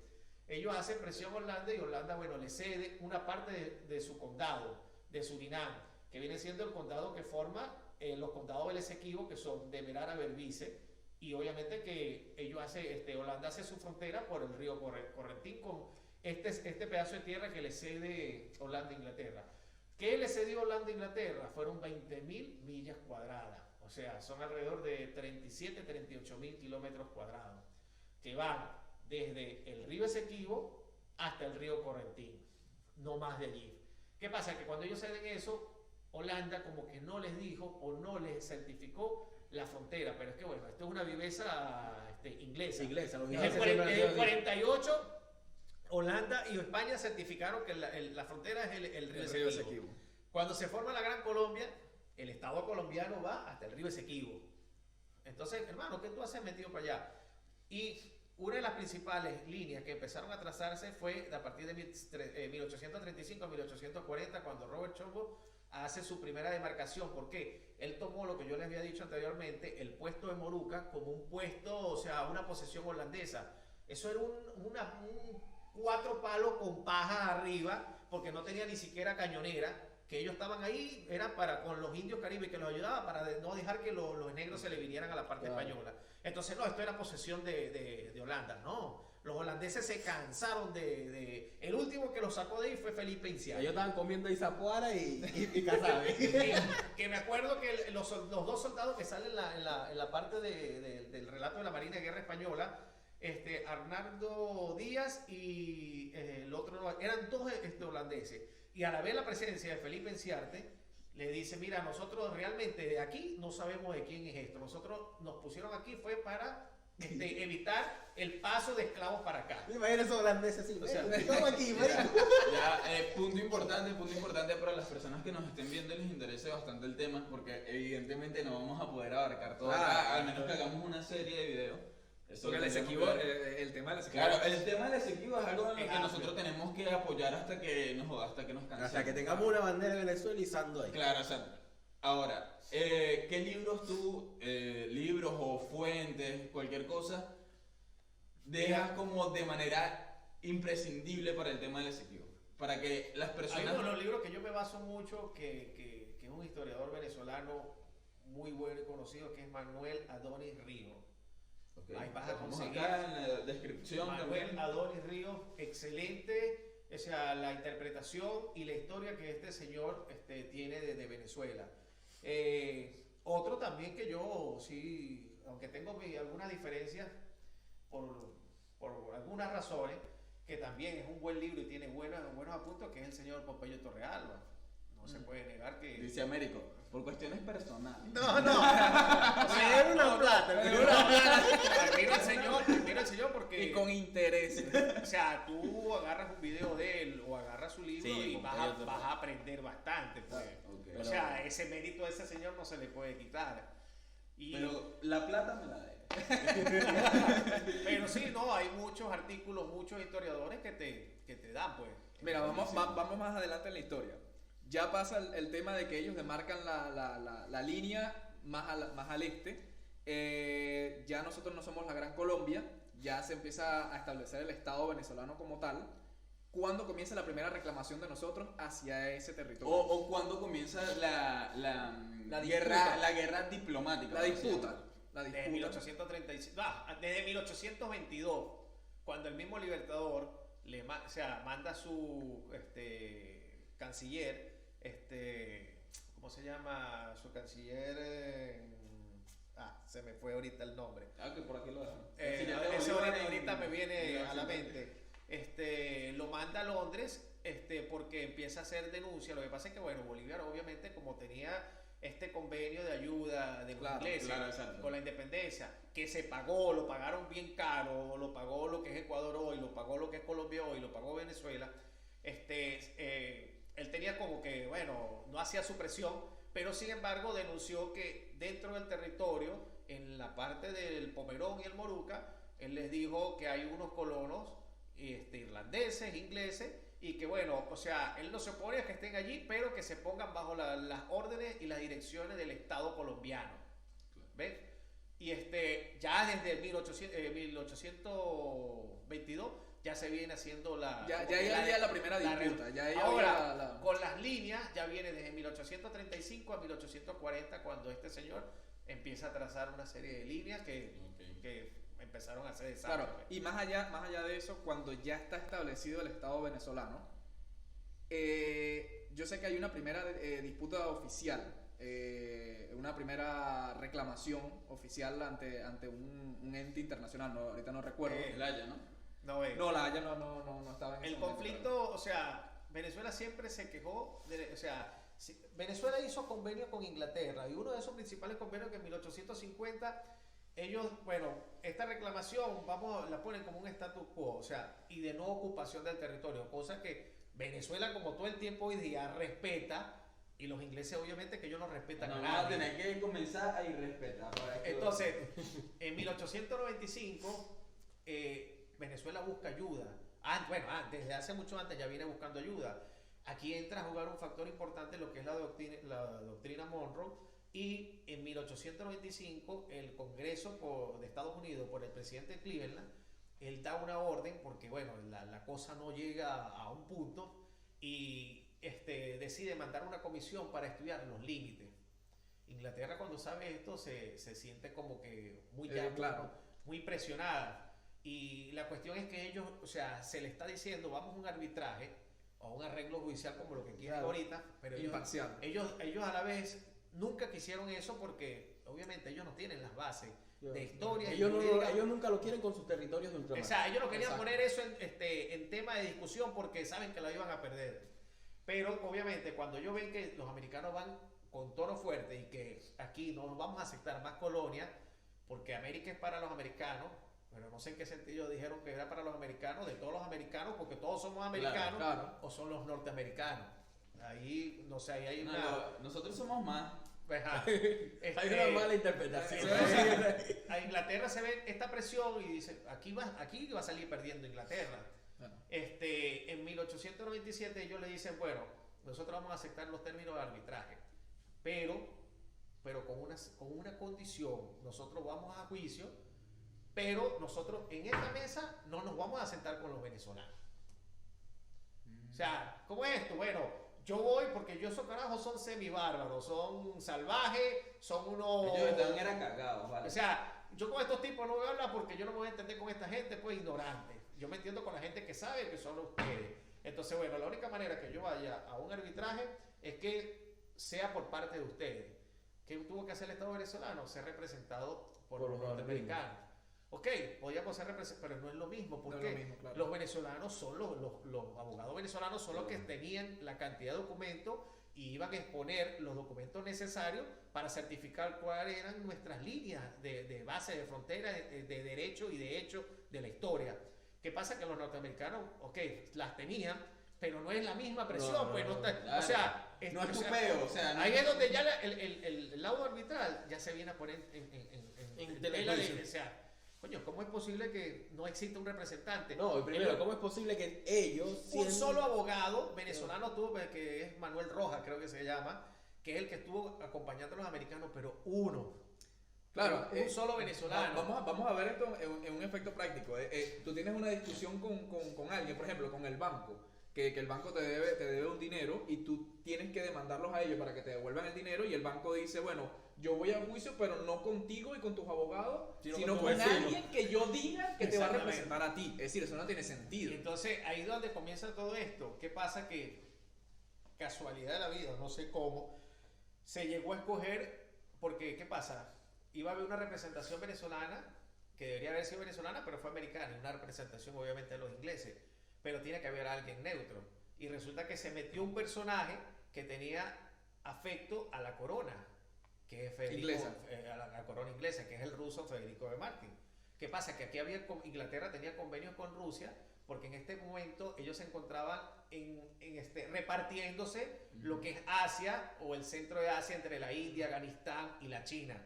Ellos hacen presión a Holanda y Holanda, le cede una parte de su condado, de Surinam, que viene siendo el condado que forma los condados del Esequibo, que son de Merara, Berbice, y obviamente que Holanda hace su frontera por el río Correntín con este pedazo de tierra que le cede Holanda a Inglaterra. ¿Qué le cedió Holanda a Inglaterra? Fueron 20.000 millas cuadradas, o sea, son alrededor de 38.000 kilómetros cuadrados, que van desde el río Esequibo hasta el río Correntín, no más de allí. ¿Qué pasa? Que cuando ellos ceden eso, Holanda como que no les dijo o no les certificó la frontera, pero es que esto es una viveza inglesa. Los En el 48, Holanda y España certificaron que la frontera es el río Esequibo. Cuando se forma la Gran Colombia, el Estado colombiano va hasta el río Esequibo. Entonces, hermano, ¿qué tú haces metido para allá? Y una de las principales líneas que empezaron a trazarse fue a partir de 1835 a 1840, cuando Robert Chombo hace su primera demarcación. ¿Por qué? Él tomó lo que yo les había dicho anteriormente, el puesto de Moruca, como un puesto, o sea, una posesión holandesa. Eso era un 4 palos con paja arriba, porque no tenía ni siquiera cañonera, que ellos estaban ahí, era con los indios caribes que los ayudaban para no dejar que los negros se le vinieran a la parte española. Entonces, no, esto era posesión de Holanda. No, los holandeses se cansaron el último que los sacó de ahí fue Felipe Inciar. Ellos estaban comiendo izapuara y cazabe. Que me acuerdo que los dos soldados que salen en la parte del relato de la Marina de Guerra Española, Arnaldo Díaz y el otro, eran dos holandeses. Y a la vez la presencia de Felipe Enciarte le dice, mira, nosotros realmente de aquí no sabemos de quién es esto. Nosotros nos pusieron aquí fue para evitar el paso de esclavos para acá. Imagínate esos holandeses así, o sea, estamos aquí, ya, punto importante para las personas que nos estén viendo y les interese bastante el tema, porque evidentemente no vamos a poder abarcar todo acá, al menos que hagamos una serie de videos. Porque el Esequibo, el tema del Esequibo. Claro, el tema del Esequibo es algo en lo que nosotros tenemos que apoyar hasta que nos cansemos. Hasta que tengamos una bandera de Venezuela izando ahí. Claro, o sea, ahora, ¿qué libros libros o fuentes, cualquier cosa, dejas como de manera imprescindible para el tema del Esequibo? Para que las personas... Hay uno de los libros que yo me baso mucho, que es un historiador venezolano muy bueno y conocido, que es Manuel Adonis Ríos. Okay. Ahí vas a conseguir acá en la descripción Manuel también. Adonis Ríos, excelente, o sea, la interpretación y la historia que este señor tiene de Venezuela. Otro también que yo sí, aunque tengo algunas diferencias por algunas razones, que también es un buen libro y tiene buenos apuntes, que es el señor Pompeyo Torrealba. No se puede negar que... Dice Américo, por cuestiones personales. No. Una plata. Admiro al señor porque... Y con interés. O sea, tú agarras un video de él o agarras su libro y vas a aprender bastante. Pues. Okay. O sea, ese mérito de ese señor no se le puede quitar. Pero la plata me la debe. Pero sí, no, hay muchos artículos, muchos historiadores que te dan, pues. Mira, vamos más adelante en la historia. Ya pasa el tema de que ellos demarcan la línea más al este ya nosotros no somos la Gran Colombia, ya se empieza a establecer el Estado venezolano como tal. ¿Cuándo comienza la primera reclamación de nosotros hacia ese territorio? O cuando comienza La guerra diplomática. La por disputa. ejemplo. La Desde disputa. 1835, desde 1822, cuando el mismo Libertador manda a su canciller, ¿cómo se llama? Su canciller, se me fue ahorita el nombre. Que por aquí lo dejamos. Eso ahorita me viene a la mente. Lo manda a Londres, porque empieza a hacer denuncia. Lo que pasa es que, bueno, Bolivia obviamente, como tenía este convenio de ayuda de los ingleses con la independencia, que se pagó, lo pagaron bien caro, lo pagó lo que es Ecuador hoy, lo pagó lo que es Colombia hoy, lo pagó Venezuela. Él tenía como que, bueno, no hacía su presión, pero sin embargo denunció que dentro del territorio, en la parte del Pomerón y el Moruca, él les dijo que hay unos colonos irlandeses, ingleses, y que bueno, o sea, él no se opone a que estén allí, pero que se pongan bajo las órdenes y las direcciones del Estado colombiano. ¿Ves? Y ya desde 1822 ya se viene haciendo Ya había la primera disputa. Ahora, con las líneas, ya viene desde 1835 a 1840, cuando este señor empieza a trazar una serie de líneas que empezaron a hacer desastres. Claro, y más allá de eso, cuando ya está establecido el Estado venezolano, yo sé que hay una primera disputa oficial, una primera reclamación oficial ante un ente internacional, ahorita no recuerdo. El Haya, ¿no? No, la Haya no estaba en ese El momento, conflicto, o sea, Venezuela siempre se quejó, Venezuela hizo convenio con Inglaterra, y uno de esos principales convenios que en 1850 ellos, bueno, esta reclamación la ponen como un status quo, o sea, y de no ocupación del territorio, cosa que Venezuela, como todo el tiempo hoy día, respeta, y los ingleses obviamente que ellos no respetan a nadie. Vamos a tener que comenzar a irrespetar. Entonces, en 1895, Venezuela busca ayuda. Desde hace mucho antes ya viene buscando ayuda. Aquí entra a jugar un factor importante lo que es la doctrina Monroe. Y en 1895 el Congreso de Estados Unidos, por el presidente Cleveland, él da una orden porque bueno, la cosa no llega a un punto, y decide mandar una comisión para estudiar los límites. Inglaterra, cuando sabe esto, se siente como que muy presionada, y la cuestión es que ellos, o sea, se le está diciendo vamos a un arbitraje o un arreglo judicial, como lo que quieren ahorita, pero ellos a la vez nunca quisieron eso, porque obviamente ellos no tienen las bases de historia. Ellos nunca lo quieren con sus territorios de ultramar. O sea, ellos no querían poner eso en tema de discusión porque saben que la iban a perder. Pero obviamente cuando ellos ven que los americanos van con tono fuerte y que aquí no vamos a aceptar más colonias, porque América es para los americanos, pero no sé en qué sentido dijeron que era para los americanos, de todos los americanos, porque todos somos americanos, o son los norteamericanos. Ahí, no sé, ahí hay una... Nosotros somos más. Hay una mala interpretación. A Inglaterra se ve esta presión y dice, aquí va a salir perdiendo Inglaterra. En 1897 ellos le dicen, bueno, nosotros vamos a aceptar los términos de arbitraje, pero con una condición: nosotros vamos a juicio, pero nosotros en esta mesa no nos vamos a sentar con los venezolanos. O sea, ¿cómo es esto? Bueno, yo voy porque esos carajos son semibárbaros, son salvajes, son unos... Ellos eran cagados, ¿vale? O sea, yo con estos tipos no voy a hablar porque yo no me voy a entender con esta gente, pues, ignorante. Yo me entiendo con la gente que sabe que son ustedes. Entonces, bueno, la única manera que yo vaya a un arbitraje es que sea por parte de ustedes. ¿Qué tuvo que hacer el Estado venezolano? Ser representado por los norteamericanos. Ok, podíamos ser representados, pero no es lo mismo, porque claro, los venezolanos son los abogados venezolanos son los que tenían la cantidad de documentos y iban a exponer los documentos necesarios para certificar cuáles eran nuestras líneas de base, de frontera, de derecho y de hecho de la historia. ¿Qué pasa? Que los norteamericanos, ok, las tenían, pero no es la misma presión, pues no está, claro, o sea, no es tu peo, o sea, ahí es donde ya el laudo arbitral ya se viene a poner en tela de, o sea, coño, ¿cómo es posible que no exista un representante? No, primero, ¿cómo es posible que ellos... Un solo abogado venezolano tuvo, que es Manuel Rojas, creo que se llama, que es el que estuvo acompañando a los americanos, pero uno. Claro, un solo venezolano. Vamos a ver esto en un efecto práctico. Tú tienes una discusión con alguien, por ejemplo, con el banco, que el banco te debe un dinero y tú tienes que demandarlos a ellos para que te devuelvan el dinero y el banco dice, bueno, yo voy a juicio, pero no contigo y con tus abogados, sino con alguien que yo diga que te va a representar a ti. Es decir, eso no tiene sentido. Y entonces, ahí es donde comienza todo esto. ¿Qué pasa? Que casualidad de la vida, no sé cómo, se llegó a escoger, porque, ¿qué pasa? Iba a haber una representación venezolana, que debería haber sido venezolana, pero fue americana, y una representación obviamente de los ingleses, pero tiene que haber alguien neutro. Y resulta que se metió un personaje que tenía afecto a la corona, que es Federico, Inglesa. A la corona inglesa, que es el ruso Federico de Martin. ¿Qué pasa? Que aquí Inglaterra tenía convenios con Rusia, porque en este momento ellos se encontraban repartiéndose lo que es Asia o el centro de Asia entre la India, Afganistán y la China.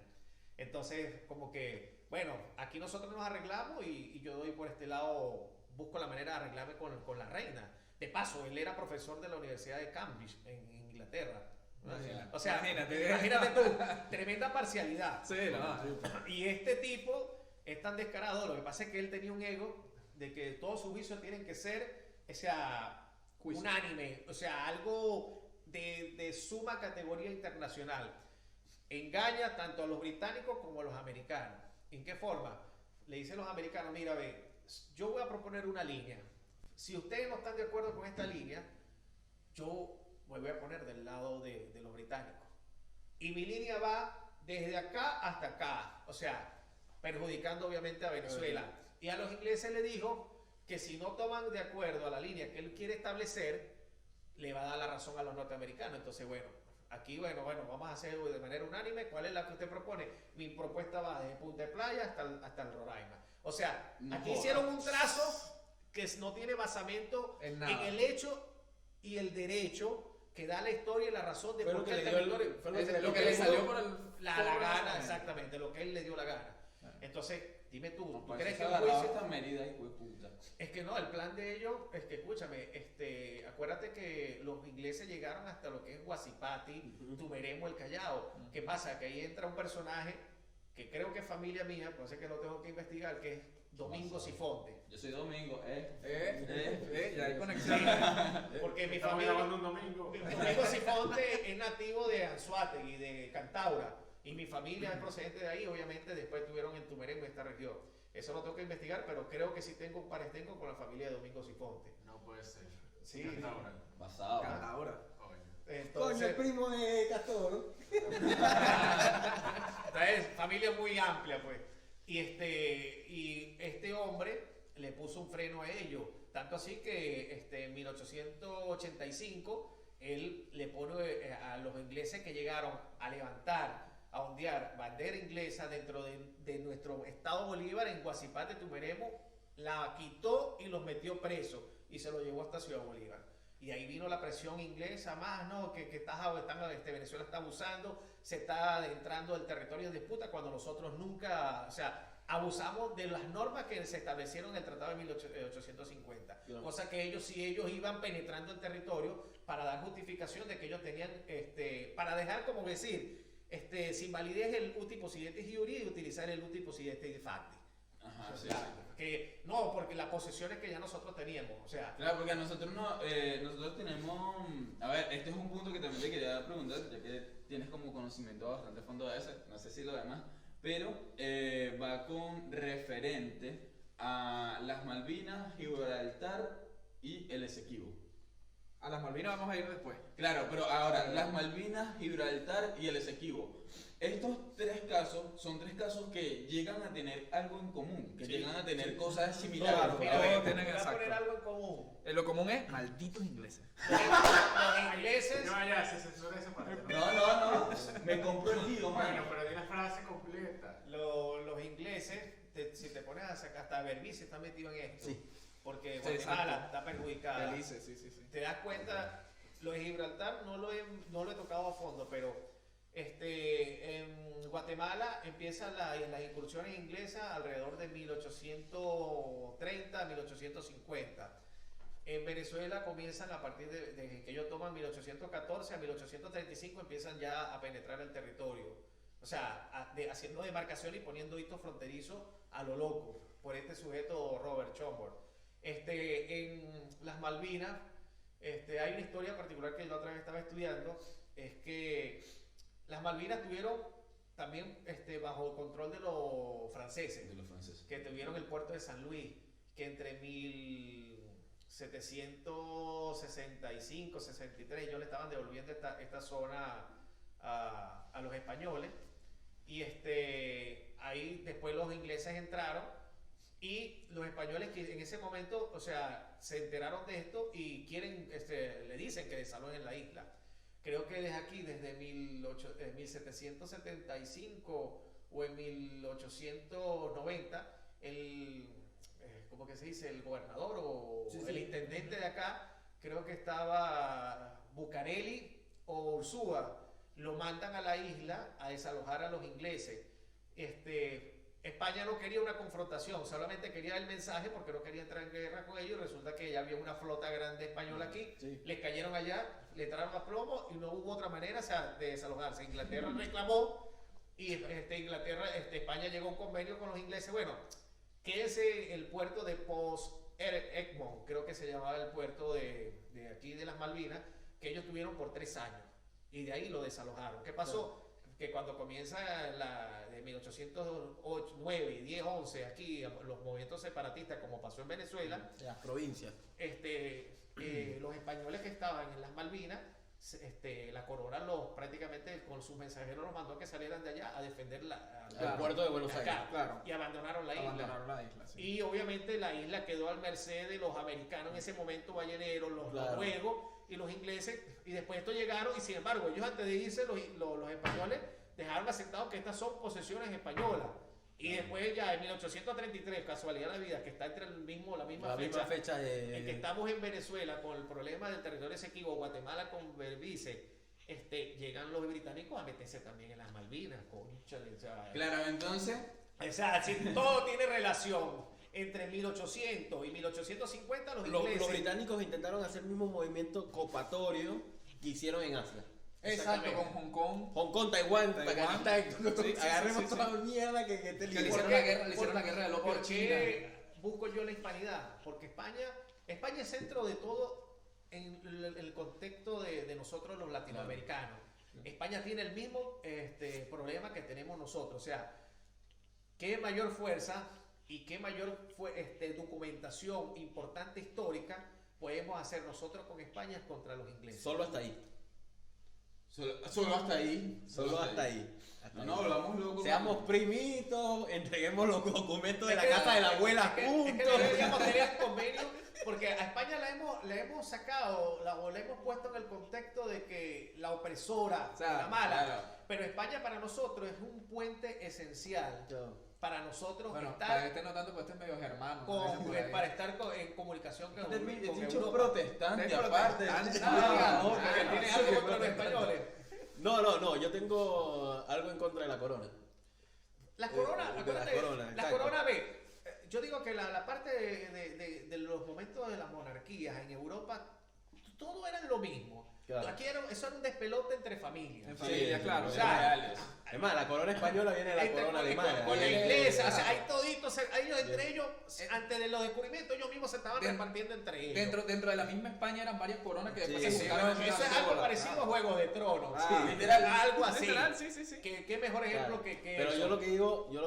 Entonces, como que, bueno, aquí nosotros nos arreglamos y yo doy por este lado, busco la manera de arreglarme con la reina. De paso, él era profesor de la Universidad de Cambridge en Inglaterra. O sea, imagínate tú, tremenda parcialidad. Sí, no. Y este tipo es tan descarado, lo que pasa es que él tenía un ego de que todos sus juicios tienen que ser, o sea, unánime, o sea, algo de suma categoría internacional. Engaña tanto a los británicos como a los americanos. ¿En qué forma? Le dicen los americanos, mira, ve, yo voy a proponer una línea. Si ustedes no están de acuerdo con esta línea, yo me voy a poner del lado de los británicos. Y mi línea va desde acá hasta acá, o sea, perjudicando obviamente a Venezuela. Y a los ingleses le dijo que si no toman de acuerdo a la línea que él quiere establecer, le va a dar la razón a los norteamericanos. Entonces, bueno, aquí, bueno, vamos a hacer de manera unánime. ¿Cuál es la que usted propone? Mi propuesta va desde Punta de Playa hasta el Roraima. O sea, aquí hicieron un trazo que no tiene basamento en el hecho y el derecho que da la historia y la razón de por qué el territorio Lo que le salió por la gana, exactamente, lo que él le dio la gana. Entonces, dime tú crees que un juicio juicio... esta Mérida y puta? Es que no, el plan de ellos es que, escúchame, acuérdate que los ingleses llegaron hasta lo que es Guasipati, Tumeremo, el Callao. ¿Qué pisa? Que ahí entra un personaje que creo que es familia mía, puede ser que lo tengo que investigar, que es Domingo Sifonte. Yo soy Domingo, ya hay conexión. Porque mi familia, Domingo Sifonte es nativo de Anzoátegui, de Cantaura. Y mi familia es procedente de ahí, obviamente después estuvieron en Tumeremo, esta región. Eso lo tengo que investigar, pero creo que sí tengo un parentesco con la familia de Domingo Sifonte. No puede ser. Sí. Cantaura. basado. Ahora. Entonces, Coño, el primo de Castor. entonces, familia muy amplia, pues. Y este hombre le puso un freno a ello. Tanto así que en 1885 él le pone a los ingleses que llegaron a levantar, a ondear bandera inglesa dentro de nuestro estado Bolívar en Guasipate, Tumeremo, la quitó y los metió presos y se lo llevó hasta Ciudad Bolívar. Y ahí vino la presión inglesa, más, ¿no? Que Venezuela está abusando, se está adentrando del territorio en disputa cuando nosotros nunca, o sea, abusamos de las normas que se establecieron en el Tratado de 1850. Claro. Cosa que ellos iban penetrando el territorio para dar justificación de que ellos tenían, para dejar como decir, sin validez el uti possidetis iuri y utilizar el uti possidetis facti. Ajá, o sea, que no, porque las posesiones que ya nosotros teníamos, o sea. Claro, porque nosotros tenemos, a ver, este es un punto que también te quería preguntar, ya que tienes como conocimiento bastante fondo de ese, no sé si lo demás, pero va con referente a las Malvinas, Gibraltar y el Esequibo. A las Malvinas vamos a ir después. Claro, pero ahora, las Malvinas, Gibraltar y el Esequibo. Estos tres casos son tres casos que llegan a tener algo en común, que llegan a tener cosas similares. Claro, Mira, tienen voy a exacto. poner algo en común. Lo común es malditos ingleses. Los ingleses. No, ya, se censura esa parte. No, me compró el lío, Bueno, mano. pero di la frase completa. Los ingleses, si te pones a sacar, hasta Berbice está metido en esto. Sí. Porque Sí, Guatemala exacto. está perjudicada. Belice, sí. Te das cuenta, lo de Gibraltar no lo he tocado a fondo, pero en Guatemala empiezan las incursiones inglesas alrededor de 1830, 1850. En Venezuela comienzan a partir de que ellos toman 1814 a 1835, empiezan ya a penetrar el territorio. o sea, haciendo demarcación y poniendo hitos fronterizos a lo loco por este sujeto Robert Chambord. En las Malvinas, hay una historia particular que yo otra vez estaba estudiando, es que las Malvinas tuvieron también bajo control de los franceses, que tuvieron el puerto de San Luis, que entre 1765, 63, ellos le estaban devolviendo esta zona a los españoles, y ahí después los ingleses entraron, y los españoles que en ese momento, o sea, se enteraron de esto y quieren, le dicen que desalojen la isla. Creo que desde aquí, desde 1775 o en 1890, ¿cómo que se dice? El gobernador o el intendente de acá, creo que estaba Bucareli o Ursúa, lo mandan a la isla a desalojar a los ingleses. España no quería una confrontación, solamente quería el mensaje porque no quería entrar en guerra con ellos. Resulta que ya había una flota grande española aquí, les cayeron allá, le entraron a plomo y no hubo otra manera, o sea, de desalojarse. Inglaterra reclamó y España llegó a un convenio con los ingleses. Bueno, quédese el puerto de Post-Egmont, creo que se llamaba el puerto de aquí de las Malvinas, que ellos tuvieron por 3 años y de ahí lo desalojaron. ¿Qué pasó? Que cuando comienza de 1809 y 10, 11 aquí los movimientos separatistas, como pasó en Venezuela, las provincias, los españoles que estaban en las Malvinas, la corona prácticamente con sus mensajeros los mandó a que salieran de allá a defender el puerto de Buenos Aires, y abandonaron la isla. Sí. Y obviamente la isla quedó al merced de los americanos en ese momento, balleneros, los noruegos y los ingleses, y después estos llegaron, y sin embargo ellos antes de irse, los españoles dejaron asentado que estas son posesiones españolas, y después ya en 1833, casualidad de la vida, que está entre la misma fecha en que estamos en Venezuela con el problema del territorio Esequibo, Guatemala con Berbice, llegan los británicos a meterse también en las Malvinas, Claro, entonces, o sea, si todo tiene relación. Entre 1800 y 1850 los ingleses... Los británicos intentaron hacer el mismo movimiento copatorio que hicieron en Asia. Exacto, con Hong Kong. Hong Kong, Taiwán, agarremos toda la mierda que te le hicieron la guerra del opio a China. ¿Por qué busco yo la hispanidad? Porque España es centro de todo en el contexto de nosotros los latinoamericanos. España tiene el mismo problema que tenemos nosotros. O sea, ¿qué mayor fuerza y qué mayor documentación importante histórica podemos hacer nosotros con España contra los ingleses? Solo hasta ahí. solo hasta ahí. Solo hasta ahí. No, volvamos locos. Seamos primitos, entreguemos los documentos de la casa de la abuela juntos. Es que deberíamos tener un convenio, porque a España la hemos sacado, la hemos puesto en el contexto de que la opresora, la mala. Claro. Pero España para nosotros es un puente esencial. Para nosotros Bueno, estar para no tanto, pues este es medio germano. para estar en comunicación con El dicho Europa. protestante, aparte. Que tiene algo contra los españoles. No, yo tengo algo en contra de la corona. La corona, la corona B. Yo digo que la parte de los momentos de las monarquías en Europa, todo era lo mismo. Claro. Aquí eso era un despelote entre familias. En familia, claro. O sea, Además, la corona española viene de la corona alemana. Con la inglesa, o sea, hay toditos, entre ellos, antes de los descubrimientos, ellos mismos se estaban repartiendo entre ellos. Dentro de la misma España eran varias coronas que después se Eso juntaron. es algo parecido a Juego de Tronos. Literal. Algo así. Literal, sí. ¿Qué mejor ejemplo que Pero eso? yo lo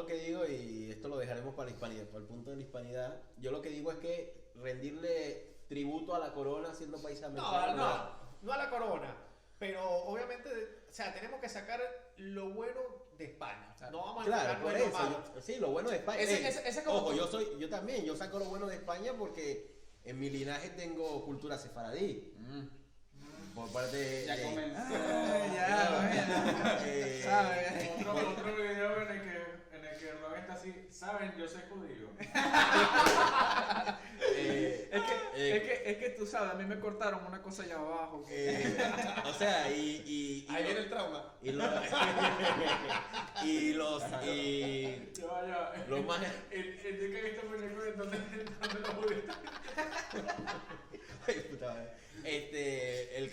que digo, y esto lo dejaremos para la hispanidad, para el punto de la hispanidad, yo lo que digo es que rendirle tributo a la corona siendo país americano. No a la corona, pero obviamente, o sea, tenemos que sacar lo bueno de España. No vamos a Claro, por lo eso. malo. Sí, lo bueno de España. Ese como Ojo, yo también, yo saco lo bueno de España porque en mi linaje tengo cultura sefaradí. Por parte de... Ya comenzó. Otro video en el que Ron está así, saben, yo soy judío. Es que tú sabes, a mí me cortaron una cosa allá abajo. O sea, y Ahí viene el trauma. los más... El día que este muñeco de donde lo judíos. El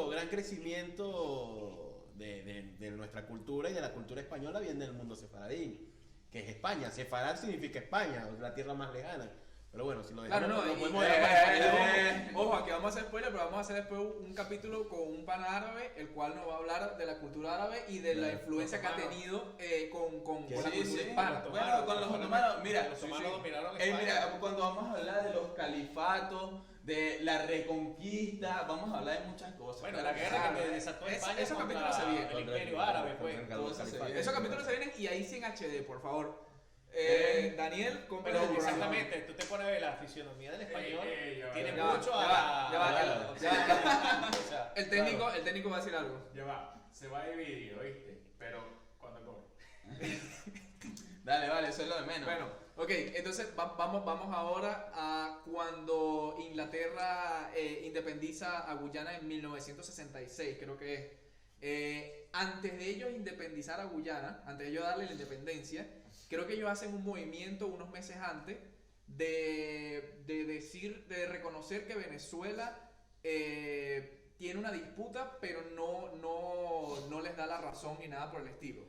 gran crecimiento de nuestra cultura y de la cultura española viene del mundo sefaradí, que es España. Sefarad significa España, la tierra más lejana. Pero bueno, si lo dejamos, Claro, no, lo y- podemos dejar para el ojo, español. ojo, aquí vamos a hacer spoiler, pero vamos a hacer después un capítulo con un pan árabe, el cual nos va a hablar de la cultura árabe y de la Claro. influencia que ha tenido con la Sí, cultura sí. hispana. Bueno, con los otomanos, mira, Los sí, otomanos sí. dominaron España. Mira, cuando vamos a hablar de los califatos, de la reconquista, vamos a hablar de muchas cosas. Bueno, Claro la guerra claro. que desató Es- España esos contra capítulos se vienen. el Imperio Árabe, pues. Todo eso se viene. Esos capítulos se vienen y ahí sí en HD, por favor. Daniel, compra Pero el programa. exactamente, tú te pones a ver la fisionomía del español, ya va, tiene ya va, mucho ya a va, ya va, a- ya o sea, El técnico va a decir algo. Ya va, se va a dividir, ¿oíste? Pero cuando cobre. Dale, vale, eso es lo de menos. Bueno, ok, entonces vamos ahora a cuando Inglaterra independiza a Guyana en 1966, creo que es. Antes de ellos independizar a Guyana, antes de ellos darle la independencia, creo que ellos hacen un movimiento unos meses antes de reconocer que Venezuela tiene una disputa, pero no les da la razón ni nada por el estilo.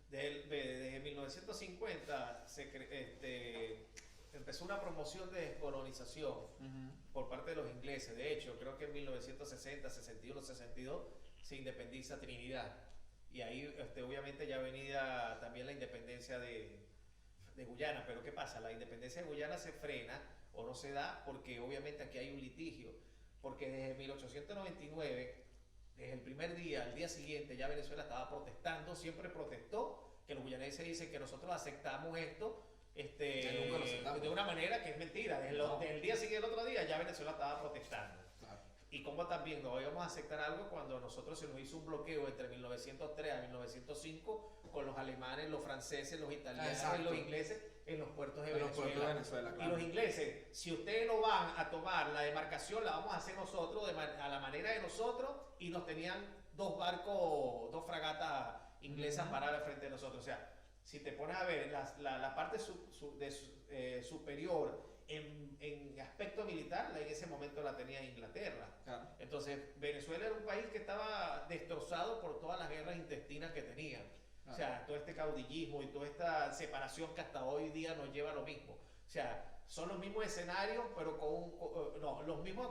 Desde 1950 empezó una promoción de descolonización por parte de los ingleses. De hecho, creo que en 1960, 61, 62 se independiza Trinidad. Y ahí obviamente ya venía también la independencia de Guyana. Pero ¿qué pasa? La independencia de Guyana se frena o no se da porque obviamente aquí hay un litigio. Porque desde 1899, desde el primer día, al día siguiente, ya Venezuela estaba protestando, siempre protestó, que los guyaneses dicen que nosotros aceptamos esto Que nunca lo aceptamos. de una manera que es mentira. Desde el día siguiente, el otro día, ya Venezuela estaba protestando. Claro. Y como también no íbamos a aceptar algo cuando a nosotros se nos hizo un bloqueo entre 1903 a 1905 con los alemanes, los franceses, los italianos Exacto. y los ingleses en los puertos de En los Venezuela. puertos de Venezuela, Y claro. los ingleses, si ustedes no van a tomar la demarcación, la vamos a hacer nosotros a la manera de nosotros, y nos tenían dos barcos, dos fragatas inglesas paradas frente a nosotros. O sea, si te pones a ver la parte superior en aspecto militar, en ese momento la tenía Inglaterra. Claro. Entonces, Venezuela era un país que estaba destrozado por todas las guerras intestinas que tenían. O sea, todo este caudillismo y toda esta separación que hasta hoy día nos lleva a lo mismo. O sea, son los mismos escenarios, pero los mismos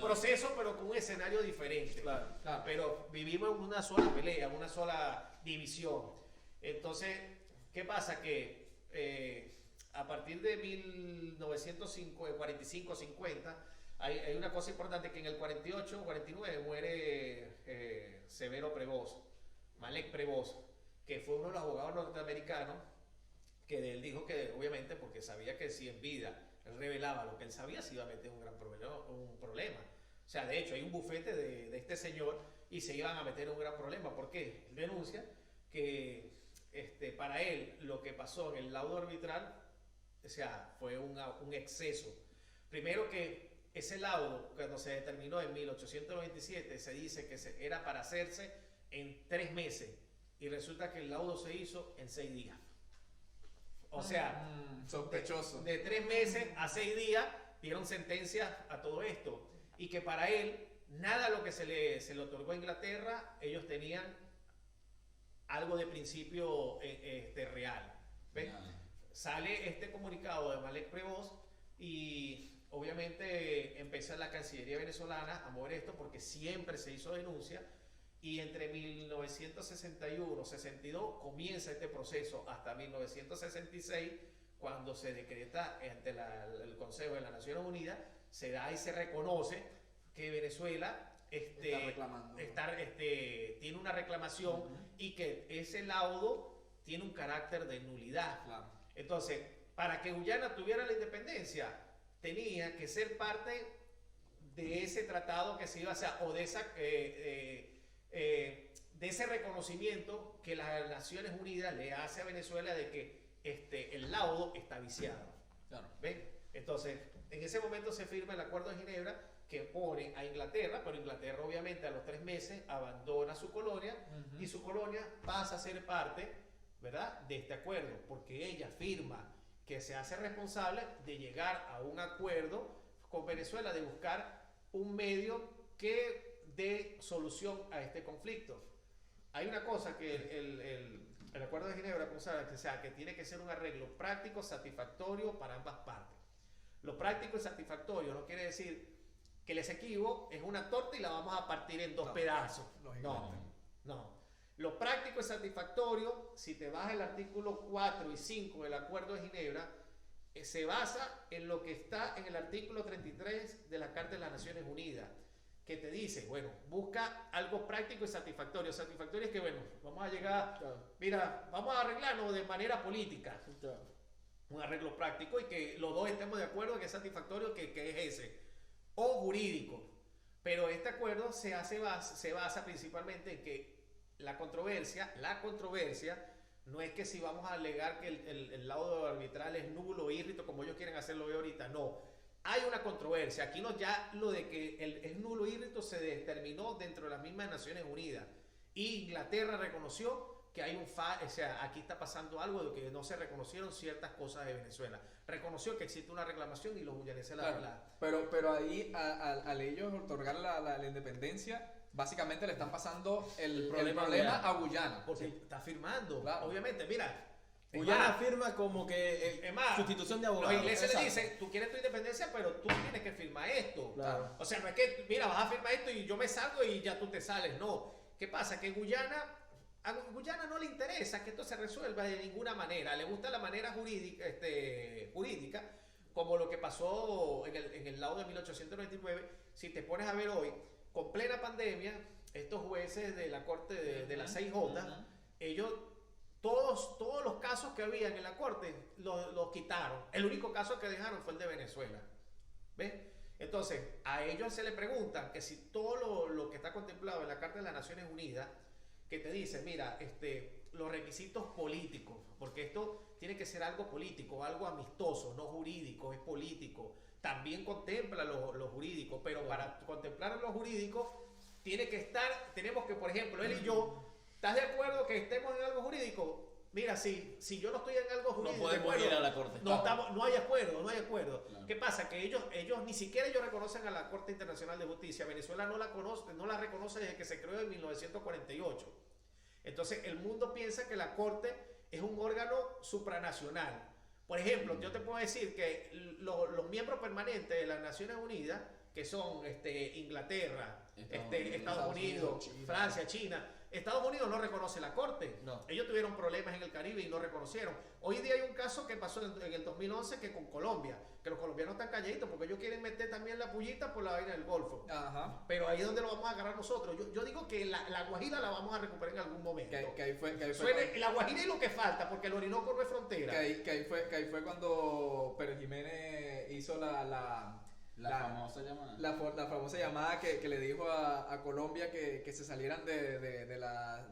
procesos, pero con un escenario diferente. Claro. Pero vivimos en una sola pelea, una sola división. Entonces, ¿qué pasa? Que a partir de 1945-50 hay una cosa importante, que en el 48-49 muere Severo Prevost, Malek Prevost, que fue uno de los abogados norteamericanos, que él dijo que obviamente porque sabía que si en vida él revelaba lo que él sabía, se iba a meter en un gran problema. O sea, de hecho hay un bufete de este señor y se iban a meter en un gran problema. ¿Por qué? Él denuncia que para él lo que pasó en el laudo arbitral, o sea, fue un exceso. Primero, que ese laudo, cuando se determinó en 1897, se dice que era para hacerse en 3 meses, y resulta que el laudo se hizo en 6 días. O sea, Sospechoso. de 3 meses a 6 días dieron sentencia a todo esto, y que para él nada lo que se le otorgó a Inglaterra, ellos tenían algo de principio real. ¿Ves? Sale este comunicado de Malek Prevost y obviamente empieza la Cancillería venezolana a mover esto, porque siempre se hizo denuncia, y entre 1961-62 comienza este proceso hasta 1966, cuando se decreta ante el Consejo de las Naciones Unidas, se da y se reconoce que Venezuela Está reclamando. tiene una reclamación, y que ese laudo tiene un carácter de nulidad. Claro. Entonces, para que Guyana tuviera la independencia, tenía que ser parte de ese tratado que se iba a hacer, o de ese reconocimiento que las Naciones Unidas le hace a Venezuela de que el laudo está viciado. Claro. ¿Ven? Entonces, en ese momento se firma el Acuerdo de Ginebra, que pone a Inglaterra, pero Inglaterra obviamente a los 3 meses abandona su colonia, y su colonia pasa a ser parte, ¿verdad?, de este acuerdo, porque ella firma que se hace responsable de llegar a un acuerdo con Venezuela, de buscar un medio que dé solución a este conflicto. Hay una cosa que el Acuerdo de Ginebra, o sea, que tiene que ser un arreglo práctico, satisfactorio para ambas partes. Lo práctico y satisfactorio no quiere decir que el Esequibo es una torta y la vamos a partir en dos pedazos. No. Lo práctico y satisfactorio, si te vas al artículo 4 y 5 del Acuerdo de Ginebra, se basa en lo que está en el artículo 33 de la Carta de las Naciones Unidas, que te dice, bueno, busca algo práctico y satisfactorio. Satisfactorio es que, bueno, vamos a llegar, mira, vamos a arreglarnos de manera política. Un arreglo práctico y que los dos estemos de acuerdo que es satisfactorio, que es ese. O jurídico. Pero este acuerdo se basa principalmente en que la controversia no es que si vamos a alegar que el laudo arbitral es nulo o írrito como ellos quieren hacerlo ahorita, no. Hay una controversia. Aquí no, ya lo de que es nulo o írrito se determinó dentro de las mismas Naciones Unidas. Y Inglaterra reconoció que hay o sea, aquí está pasando algo de que no se reconocieron ciertas cosas de Venezuela. Reconoció que existe una reclamación y los guyaneses Pero ahí, al ellos otorgar la independencia, básicamente le están pasando el problema a Guyana. Porque está firmando, obviamente, mira. Guyana firma como que sustitución de abogado. Los ingleses le dicen, tú quieres tu independencia, pero tú tienes que firmar esto. Claro. O sea, no es que, mira, vas a firmar esto y yo me salgo y ya tú te sales. No. ¿Qué pasa? Que a Guyana no le interesa que esto se resuelva de ninguna manera. Le gusta la manera jurídica, como lo que pasó en el laudo de 1899. Si te pones a ver hoy, con plena pandemia, estos jueces de la corte de las 6J, ellos, todos los casos que habían en la corte, los quitaron. El único caso que dejaron fue el de Venezuela. ¿Ves? Entonces, a ellos se les pregunta que si todo lo que está contemplado en la Carta de las Naciones Unidas, que te dice, mira, los requisitos políticos, porque esto tiene que ser algo político, algo amistoso, no jurídico, es político. También contempla lo jurídico, pero para contemplar lo jurídico tenemos que, por ejemplo, él y yo, ¿estás de acuerdo que estemos en algo jurídico? Mira, si yo no estoy en algo jurídico, no podemos ir a la corte. No hay acuerdo. Claro. ¿Qué pasa? Que ellos ni siquiera ellos reconocen a la Corte Internacional de Justicia. Venezuela no la reconoce desde que se creó en 1948. Entonces, el mundo piensa que la Corte es un órgano supranacional. Por ejemplo, yo te puedo decir que los miembros permanentes de las Naciones Unidas, que son Inglaterra, Estados Unidos, China. Francia, China. Estados Unidos no reconoce la Corte. No. Ellos tuvieron problemas en el Caribe y no reconocieron. Hoy día hay un caso que pasó en el 2011 que con Colombia, que los colombianos están calladitos porque ellos quieren meter también la pullita por la vaina del Golfo. Ajá. Pero ahí es donde lo vamos a agarrar nosotros. Yo digo que la Guajira la vamos a recuperar en algún momento. Que ahí fue La Guajira es lo que falta porque el Orinoco no es frontera. que ahí fue cuando Pérez Jiménez hizo la famosa llamada. La famosa llamada que le dijo a Colombia que se salieran de la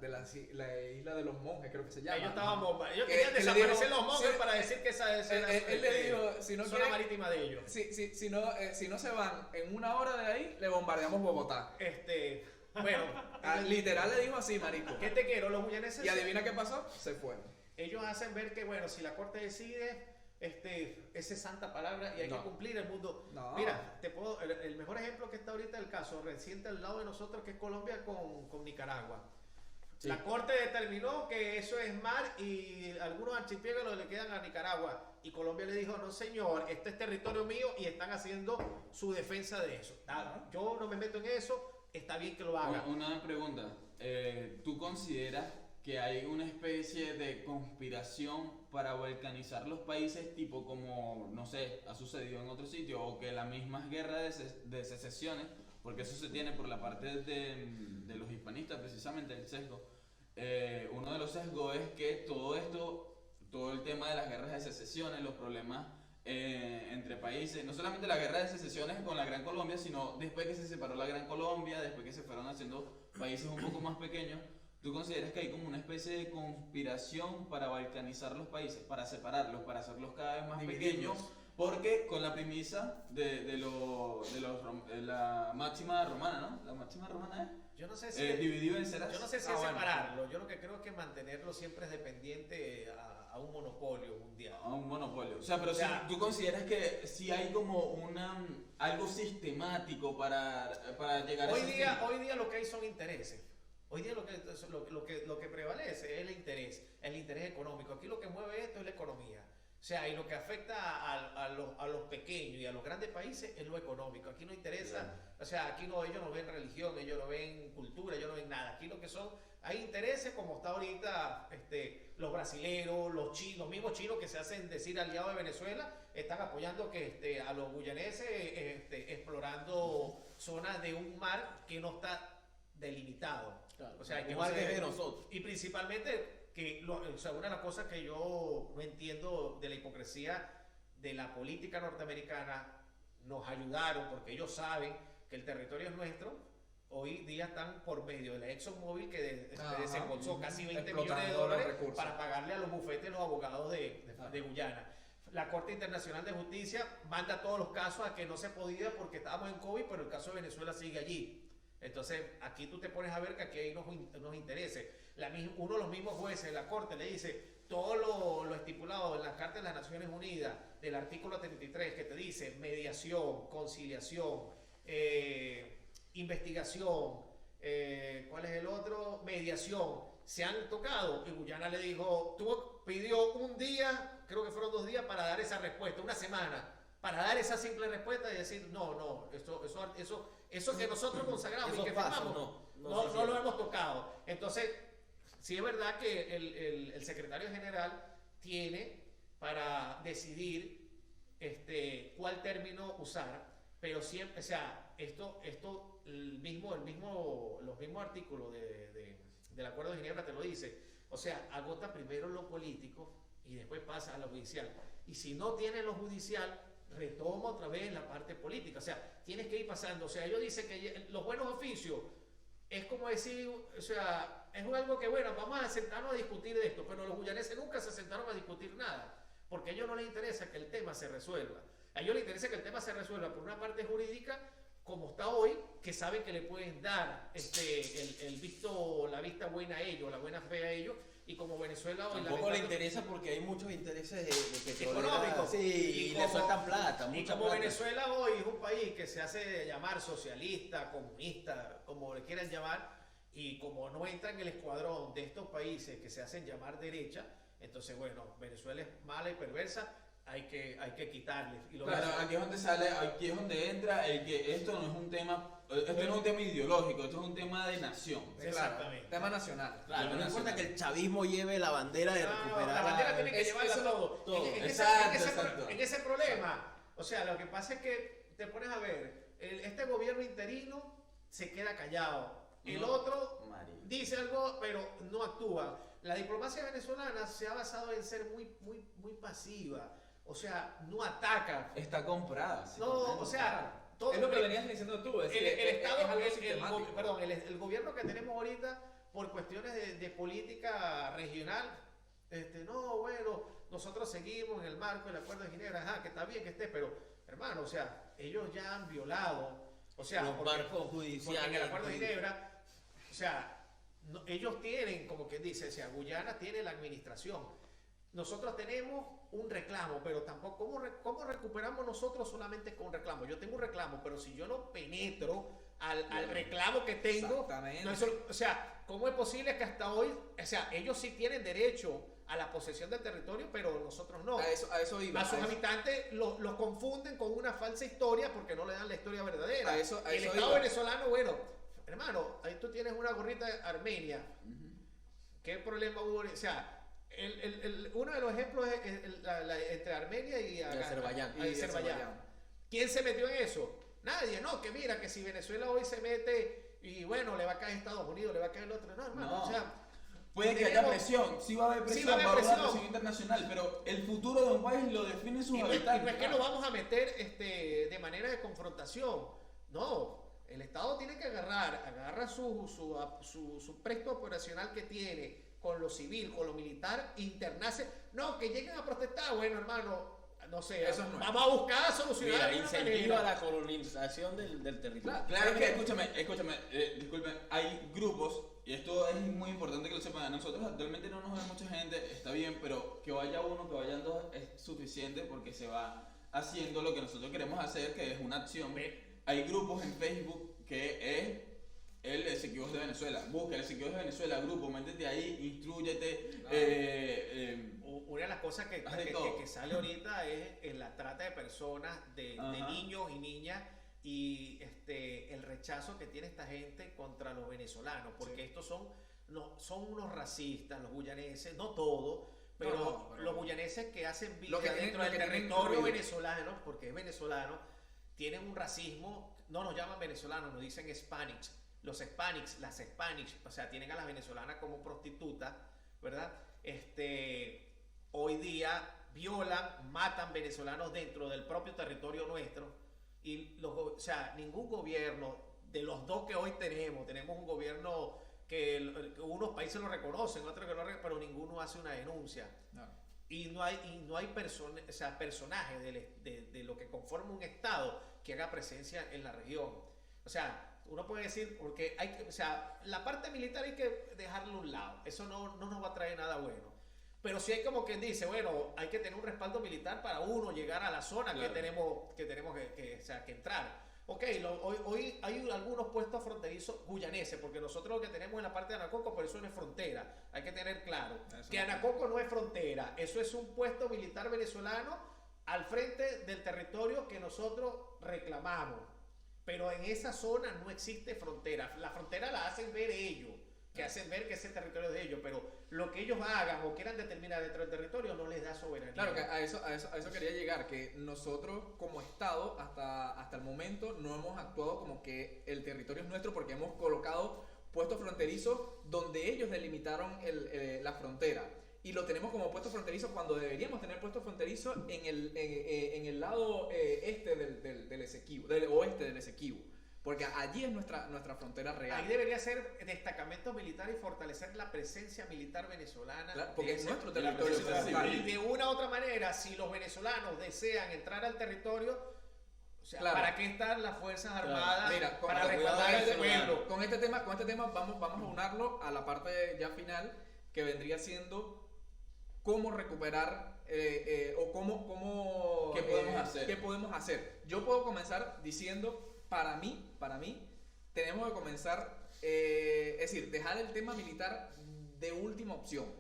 isla de los monjes, creo que se llama. Ellos querían desaparecer los monjes para decir que esa es él le dijo, si no zona quieren, marítima de ellos. si no se van en una hora de ahí, le bombardeamos Bogotá. Bueno, Literal le dijo así, marico. ¿qué te quiero? Los guyaneses. Y adivina qué pasó, se fueron. Ellos hacen ver que, bueno, si la Corte decide, esa es santa palabra y hay que cumplir el mundo. No. Mira, el mejor ejemplo que está ahorita el caso reciente al lado de nosotros, que es Colombia con Nicaragua. Sí. La Corte determinó que eso es mar y algunos archipiélagos le quedan a Nicaragua. Y Colombia le dijo, no señor, este es territorio mío y están haciendo su defensa de eso. Yo no me meto en eso, está bien que lo hagan. Una pregunta, ¿tú consideras que hay una especie de conspiración para balcanizar los países, tipo como, no sé, ha sucedido en otro sitio, o que las mismas guerras de secesiones, porque eso se tiene por la parte de los hispanistas, precisamente el sesgo? Uno de los sesgos es que todo el tema de las guerras de secesiones, los problemas entre países, no solamente la guerra de secesiones con la Gran Colombia, sino después que se separó la Gran Colombia, después que se fueron haciendo países un poco más pequeños. ¿Tú consideras que hay como una especie de conspiración para balcanizar los países, para separarlos, para hacerlos cada vez más pequeños? Porque con la premisa de la máxima romana, ¿no? La máxima romana es Yo no sé si dividido en ceras. Yo no sé si es separarlo. Yo lo que creo es que mantenerlo siempre es dependiente a un monopolio mundial. A un monopolio. O sea, pero O sea, si tú consideras que si hay como algo sistemático para llegar a Hoy ese día, fin. hoy día lo que hay son intereses. Hoy día lo que prevalece es el interés económico. Aquí lo que mueve esto es la economía. O sea, y lo que afecta a los pequeños y a los grandes países es lo económico. Aquí no interesa, o sea, aquí no, ellos no ven religión, ellos no ven cultura, ellos no ven nada. Aquí lo que son, hay intereses como está ahorita los brasileros, los mismos chinos que se hacen decir aliados de Venezuela, están apoyando que a los guyaneses explorando zonas de un mar que no está delimitado. Claro. O sea, que Igual no que se- de nosotros. y principalmente o sea, una de las cosas que yo no entiendo de la hipocresía de la política norteamericana, nos ayudaron porque ellos saben que el territorio es nuestro. Hoy día están por medio de la ExxonMobil que Ajá. desembolsó casi 20 Explotando millones de los dólares recursos. para pagarle a los bufetes de los abogados de Guyana. La Corte Internacional de Justicia manda todos los casos a que no se podía porque estábamos en COVID, pero el caso de Venezuela sigue allí. Entonces, aquí tú te pones a ver que aquí hay unos intereses. Uno de los mismos jueces de la Corte le dice todo lo estipulado en la Carta de las Naciones Unidas, del artículo 33, que te dice mediación, conciliación, investigación, ¿cuál es el otro? Mediación. Se han tocado y Guyana le dijo, pidió un día, creo que fueron 2 días para dar esa respuesta, una semana, para dar esa simple respuesta y decir, no, eso que nosotros consagramos y Esos que pasos, firmamos, no se lo hicieron. hemos tocado. Entonces, sí es verdad que el secretario general tiene para decidir cuál término usar, pero siempre, o sea, los mismos artículos del Acuerdo de Ginebra te lo dice. O sea, agota primero lo político y después pasa a lo judicial. Y si no tiene lo judicial, retoma otra vez la parte política. O sea, tienes que ir pasando. O sea, ellos dicen que los buenos oficios es como decir, o sea, es algo que, bueno, vamos a sentarnos a discutir de esto, pero los guyaneses nunca se sentaron a discutir nada, porque a ellos no les interesa que el tema se resuelva. A ellos les interesa que el tema se resuelva por una parte jurídica, como está hoy, que saben que le pueden dar la vista buena a ellos, la buena fe a ellos, y como Venezuela hoy... Tampoco le interesa porque hay muchos intereses de petrolera. Económicos. Sí, y le sueltan plata, Y mucha como plata. Venezuela hoy es un país que se hace llamar socialista, comunista, como le quieran llamar, y como no entra en el escuadrón de estos países que se hacen llamar derecha, entonces bueno, Venezuela es mala y perversa, hay que quitarle. Y lo Claro, que- aquí es donde entra el que esto no es un tema, esto no es un tema ideológico, esto es un tema de nación. Exactamente. Tema nacional. Claro, no importa que el chavismo lleve la bandera de No, recuperar. la bandera tiene que Es- llevarla eso todo. Exacto. En ese problema, o sea, lo que pasa es que te pones a ver, este gobierno interino se queda callado, el No, otro marico. dice algo pero no actúa. La diplomacia venezolana se ha basado en ser muy pasiva, o sea, no ataca. Está comprada. sí, No, comprendo. o sea, todo Es lo que venías diciendo tú. Es el decir, Estado, es algo el sistemático. el gobierno que tenemos ahorita, por cuestiones de política regional, no, bueno, nosotros seguimos en el marco del Acuerdo de Ginebra, ajá, que está bien que esté, pero, hermano, o sea, ellos ya han violado, o sea, Los marcos porque judiciales. en el Acuerdo de Ginebra, o sea, ellos tienen, como quien dice, o sea, Guyana tiene la administración. Nosotros tenemos un reclamo, pero tampoco, ¿cómo recuperamos nosotros solamente con un reclamo? Yo tengo un reclamo, pero si yo no penetro al reclamo que tengo, Exactamente. o sea, ¿cómo es posible que hasta hoy, o sea, ellos sí tienen derecho a la posesión del territorio, pero nosotros no? A eso iba. A sus a eso- habitantes los confunden con una falsa historia porque no le dan la historia verdadera. A eso el Estado iba. venezolano, bueno, hermano, ahí tú tienes una gorrita de Armenia. ¿Qué problema hubo? O sea, uno de los ejemplos es entre Armenia y Azerbaiyán. y Azerbaiyán. ¿Quién se metió en eso? Nadie, no, que mira, que si Venezuela hoy se mete y bueno, le va a caer Estados Unidos, le va a caer el otro. No, hermano, No. o sea, Puede que haya tenemos- presión, sí va a haber Sí presión, va a haber va a haber una presión. presión internacional, pero el futuro de un país lo define sus y no habitantes. es que nos vamos a meter de manera de confrontación. No, el Estado tiene que agarra su presto operacional que tiene con lo civil, con lo militar, internarse. No, que lleguen a protestar. Bueno, hermano, no sé, Eso es nuevo. vamos a buscar solucionar Mira, de alguna incentiva manera. la colonización del territorio. Claro, es que escúchame, disculpen, hay grupos, y esto es muy importante que lo sepan, nosotros actualmente no nos ve mucha gente, está bien, pero que vaya uno, que vayan dos es suficiente porque se va haciendo lo que nosotros queremos hacer, que es una acción. Hay grupos en Facebook que es el Esequibos de Venezuela, busca el Esequibos de Venezuela, grupo, métete ahí, instrúyete. Una de las cosas que sale ahorita es la trata de personas, de niños y niñas, y el rechazo que tiene esta gente contra los venezolanos, porque estos son unos racistas, los guyaneses, no todos, pero los guyaneses que hacen vida dentro del territorio venezolano, porque es venezolano, tienen un racismo, no nos llaman venezolanos, nos dicen Hispanics. Los Hispanics, las Spanish, o sea, tienen a las venezolanas como prostitutas, ¿verdad? Hoy día violan, matan venezolanos dentro del propio territorio nuestro. Y o sea, ningún gobierno de los dos que hoy tenemos un gobierno que unos países lo reconocen, otros que no, pero ninguno hace una denuncia. No. Y no hay personajes de lo que conforma un Estado que haga presencia en la región. O sea, uno puede decir, porque la parte militar hay que dejarlo a un lado, eso no nos va a traer nada bueno. Pero sí hay como quien dice, bueno, hay que tener un respaldo militar para uno llegar a la zona que tenemos que entrar. Ok, hoy hay algunos puestos fronterizos guyaneses, porque nosotros lo que tenemos en la parte de Anacoco, por eso no es frontera. Hay que tener claro que Anacoco no es frontera, eso es un puesto militar venezolano al frente del territorio que nosotros reclamamos. Pero en esa zona no existe frontera. La frontera la hacen ver ellos, que hacen ver que ese territorio es de ellos, pero lo que ellos hagan o quieran determinar dentro del territorio no les da soberanía. Claro, que a eso quería llegar, que nosotros como Estado hasta el momento no hemos actuado como que el territorio es nuestro, porque hemos colocado puestos fronterizos donde ellos delimitaron la frontera. Y lo tenemos como puesto fronterizo cuando deberíamos tener puesto fronterizo en el lado este del Esequibo, del oeste del Esequibo. Porque allí es nuestra frontera real. Ahí debería ser destacamentos militares y fortalecer la presencia militar venezolana. Claro, porque es nuestro territorio. Y de una u otra manera, si los venezolanos desean entrar al territorio, o sea, claro, ¿para qué están las Fuerzas Armadas? Mira, para respaldar al pueblo. Con este tema vamos a unarlo a la parte ya final, que vendría siendo cómo recuperar o cómo ¿Qué podemos hacer? ¿Qué podemos hacer? Yo puedo comenzar diciendo, para mí, tenemos que comenzar, es decir, dejar el tema militar de última opción,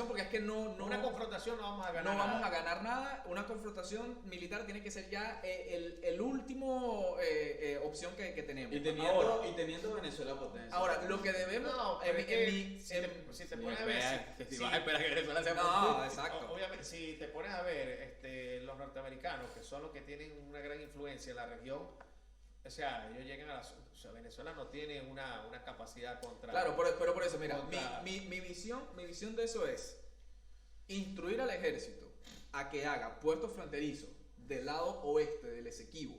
porque es que no una confrontación no vamos a ganar. No vamos a ganar nada. Una confrontación militar tiene que ser ya el último opción que tenemos. Y teniendo Venezuela potencia. Ahora, lo que debemos, si te pones a ver, Espera que Venezuela sea no, exacto. Obviamente, si te pones a ver, los norteamericanos, que son los que tienen una gran influencia en la región, o sea, ellos llegan o sea, Venezuela no tiene una capacidad contra. Claro, pero por eso, mira, contra, mi visión de eso es instruir al ejército a que haga puestos fronterizos del lado oeste del Esequibo.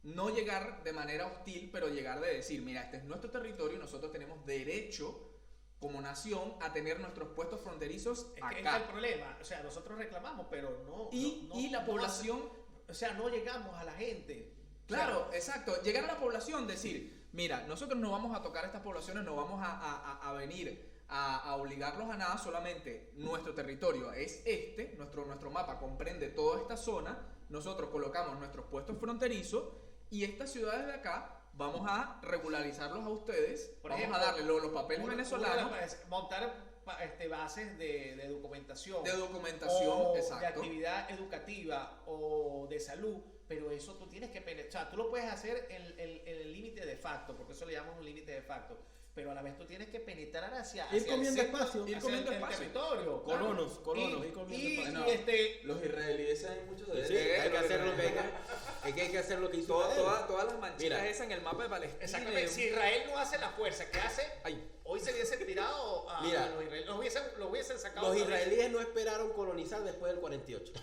No llegar de manera hostil, pero llegar de decir, mira, este es nuestro territorio y nosotros tenemos derecho como nación a tener nuestros puestos fronterizos acá. Es el problema, o sea, nosotros reclamamos, pero no. Y la población, o sea, no llegamos a la gente. claro, O sea, exacto, llegar a la población, decir, mira, nosotros no vamos a tocar a estas poblaciones, no vamos a venir a obligarlos a nada, solamente nuestro territorio es nuestro mapa comprende toda esta zona, nosotros colocamos nuestros puestos fronterizos y estas ciudades de acá vamos a regularizarlos a ustedes, por vamos ejemplo, a darle los papeles venezolanos. Montar bases de documentación. De documentación, o exacto. de actividad educativa o de salud, pero eso tú tienes que penetrar. O sea, tú lo puedes hacer en el límite de facto, porque eso le llamamos un límite de facto. Pero a la vez tú tienes que penetrar hacia Ir comiendo el centro, espacio. Ir hacia comiendo el espacio. territorio. Colonos, claro. ir comiendo Y espacio. Los israelíes saben mucho de Sí, eso. hay que hacer lo que hay que hacer lo que hizo Todas las manchitas Mira. esas en el mapa de Palestina. Exactamente. Si Israel no hace la fuerza que hace, hoy se hubiese tirado a Mira. los israelíes. Lo hubiesen sacado. Los israelíes no esperaron colonizar después del 48.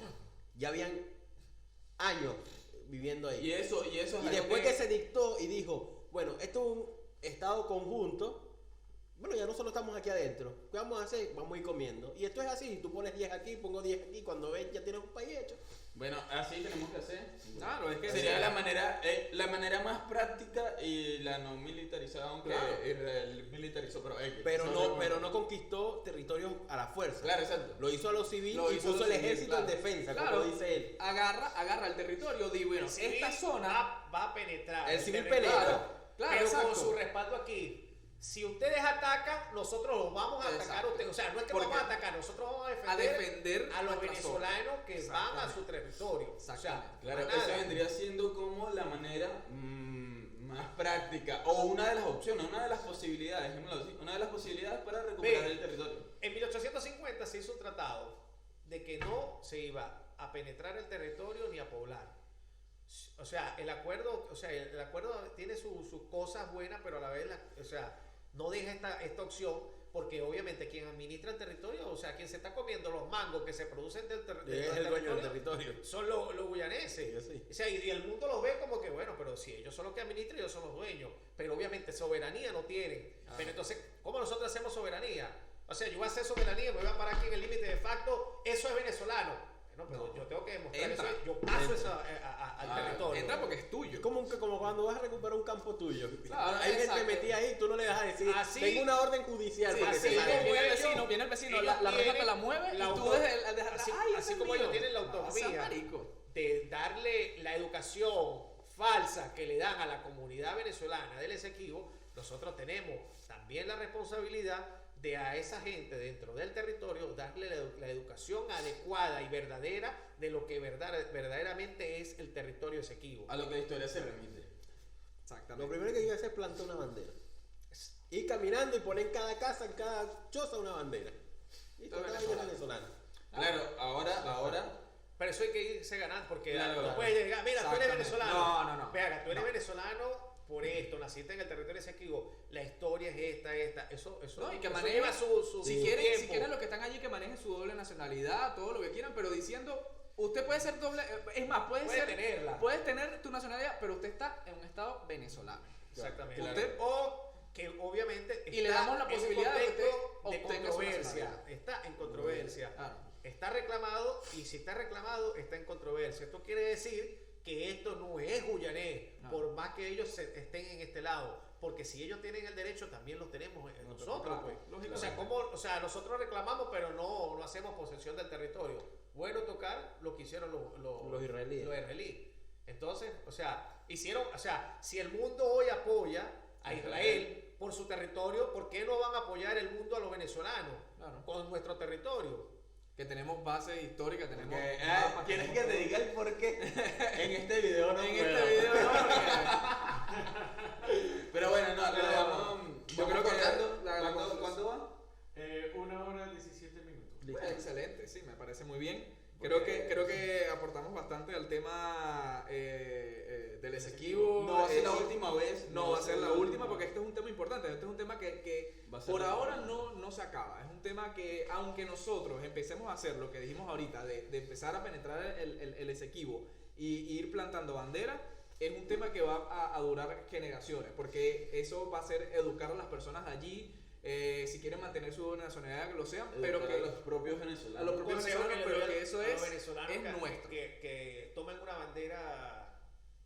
Ya habían años viviendo ahí. Y eso es Y algo después que se dictó y dijo, bueno, esto es un estado conjunto, bueno, ya nosotros estamos aquí adentro, ¿qué vamos a hacer? Vamos a ir comiendo. Y esto es así, tú pones 10 aquí, pongo 10 aquí, cuando ves ya tienes un país hecho. Bueno, así tenemos que hacer. Claro, es que Sería la manera más práctica y la no militarizada, aunque Israel militarizó, Pero no conquistó territorios a la fuerza. Claro, exacto. Lo hizo a los civiles Lo y hizo a puso los el civiles, ejército en defensa, Claro, como dice él. agarra el territorio, di bueno, esta zona va a penetrar. El civil territorio, penetra. Claro, pero exacto. con su respaldo aquí. Si ustedes atacan, nosotros los vamos a atacar a Exacto. ustedes. O sea, no es que Porque vamos a atacar, nosotros vamos a defender a los nuestra zona. venezolanos que van a su territorio. O sea, Exactamente. Claro, más eso nada. vendría siendo como la manera más práctica o una de las opciones, una de las posibilidades, dejémoslo así, una de las posibilidades para recuperar el territorio. En 1850 se hizo un tratado de que no se iba a penetrar el territorio ni a poblar. O sea, el acuerdo tiene sus cosas buenas, pero a la vez, no deja esta opción, porque obviamente quien administra el territorio, o sea, quien se está comiendo los mangos que se producen del Es el dueño del territorio. son los guyaneses. Sí, sí. O sea, y el mundo los ve como que, bueno, pero si ellos son los que administran, ellos son los dueños. Pero obviamente soberanía no tienen. Pero entonces, ¿cómo nosotros hacemos soberanía? O sea, yo voy a hacer soberanía, me voy a parar aquí en el límite de facto, eso es venezolano. Bueno, pero yo tengo que demostrar Entra. eso. Yo paso eso al territorio. entra porque es tuyo. Es como cuando vas a recuperar un campo tuyo. Claro, Hay gente exacto. metida ahí, tú no le vas a decir, Así- tengo una orden judicial. Sí, porque así te como sale. viene el vecino, ellos la reja te tienen la mueve la y tú auto- dejas el dejar. así- Ay, así ese es como mío. ellos tienen la No, autonomía. seas marico. De darle la educación falsa que le dan a la comunidad venezolana del Esequibo, nosotros tenemos también la responsabilidad de a esa gente dentro del territorio darle la educación adecuada y verdadera de lo que verdaderamente es el territorio Esequibo. A lo que la historia se remite. Lo Exactamente. primero que hay que hacer es plantar una bandera. Ir caminando y poner en cada casa, en cada choza una bandera. Y Todo toda la venezolano. venezolana. Claro, ahora Pero eso hay que irse ganando porque Claro, no claro. puedes llegar, mira, tú eres Exactamente. venezolano. No. Venga, tú eres No. venezolano por esto, naciste en el territorio Esequibo, la historia es esta. Eso No, y que eso manejen lleva su si tiempo. quieren los que están allí que manejen su doble nacionalidad, todo lo que quieran, pero diciendo, usted puede ser doble, es más, Puede tenerla. puedes tener tu nacionalidad, pero usted está en un estado venezolano. Exactamente. Usted- o que obviamente Y le damos la en un posibilidad de que usted contexto de obtenga su controversia. nacionalidad. Está en controversia. Claro. Está reclamado y si está reclamado está en controversia. Esto quiere decir que esto no es guyanés, No. por más que ellos estén en este lado. Porque si ellos tienen el derecho, también los tenemos nosotros. claro, Pues. lógicamente. O sea, nosotros reclamamos, pero no hacemos posesión del territorio. Bueno tocar lo que hicieron Los israelíes. Los israelíes. Entonces, si el mundo hoy apoya a Israel por su territorio, ¿por qué no van a apoyar el mundo a los venezolanos Claro. con nuestro territorio? Que tenemos base histórica, tenemos mapas, ¿quieres que tenemos te diga el por qué? En este video no en puedo. este video no, Pero bueno, no, Pero lo dejamos. yo creo que cortando. la ¿Cuánto va? 1 hora 17 minutos. Pues, excelente, sí, me parece muy bien. Creo que aportamos bastante al tema del Esequibo. No va a ser la última vez. No va a ser la última porque este es un tema importante. Este es un tema que Va a ser por la ahora última. no se acaba. Es un tema que, aunque nosotros empecemos a hacer lo que dijimos ahorita, de empezar a penetrar el Esequibo y ir plantando banderas, es un tema que va a durar generaciones. Porque eso va a ser educar a las personas de allí. Si quieren mantener su nacionalidad, que lo sean, pero Educar que a los propios venezolanos. a los propios Consejo venezolanos, le doy pero que a eso los es venezolanos nuestro. que tomen una bandera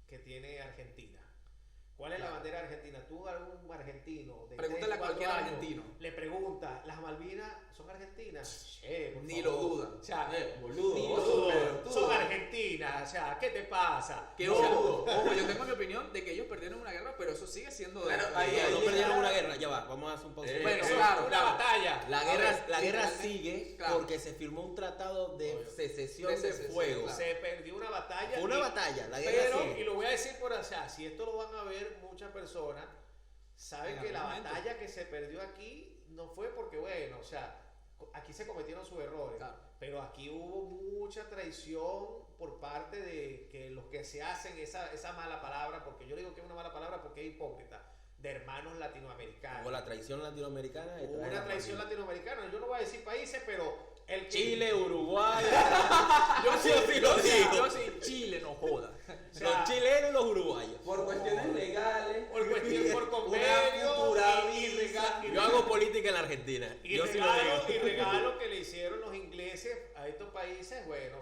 que tiene Argentina. ¿Cuál es la bandera argentina? Tú, algún argentino de Pregúntale 3, a cualquier 4 años, argentino. le pregunta, ¿las Malvinas son argentinas? Por Ni favor. lo dudan. O sea, Boludo. ni lo vos dudan. sos Son argentinas. O sea, ¿qué te pasa? Que O sea, ojo, yo tengo mi opinión de que ellos perdieron una guerra, pero eso sigue siendo de Claro, de- ahí- No, no ahí- perdieron una guerra, ya va, vamos a hacer un pausa. Bueno, eso, claro, una claro. batalla. La A guerra, ver, la guerra literalmente, sigue claro. porque se firmó un tratado de secesión De de secesión, fuego. claro. se perdió una batalla. Fue una y- batalla, la guerra Pero, sigue. y lo voy a decir por allá, si esto lo van a ver muchas personas, saben En que la algún momento. batalla que se perdió aquí no fue porque, bueno, o sea, aquí se cometieron sus errores, Claro. pero aquí hubo mucha traición por parte de que los que se hacen esa mala palabra, porque yo digo que es una mala palabra porque es hipócrita, de hermanos latinoamericanos. O la traición latinoamericana. Hubo una traición latinoamericana, yo no voy a decir países, pero el que... Chile, Uruguay, Yo sí, lo digo. yo sí, Chile no joda. o sea, los chilenos y los uruguayos. Por cuestiones legales. por cuestión, por Una convenio futura y visa. y Yo hago política bueno,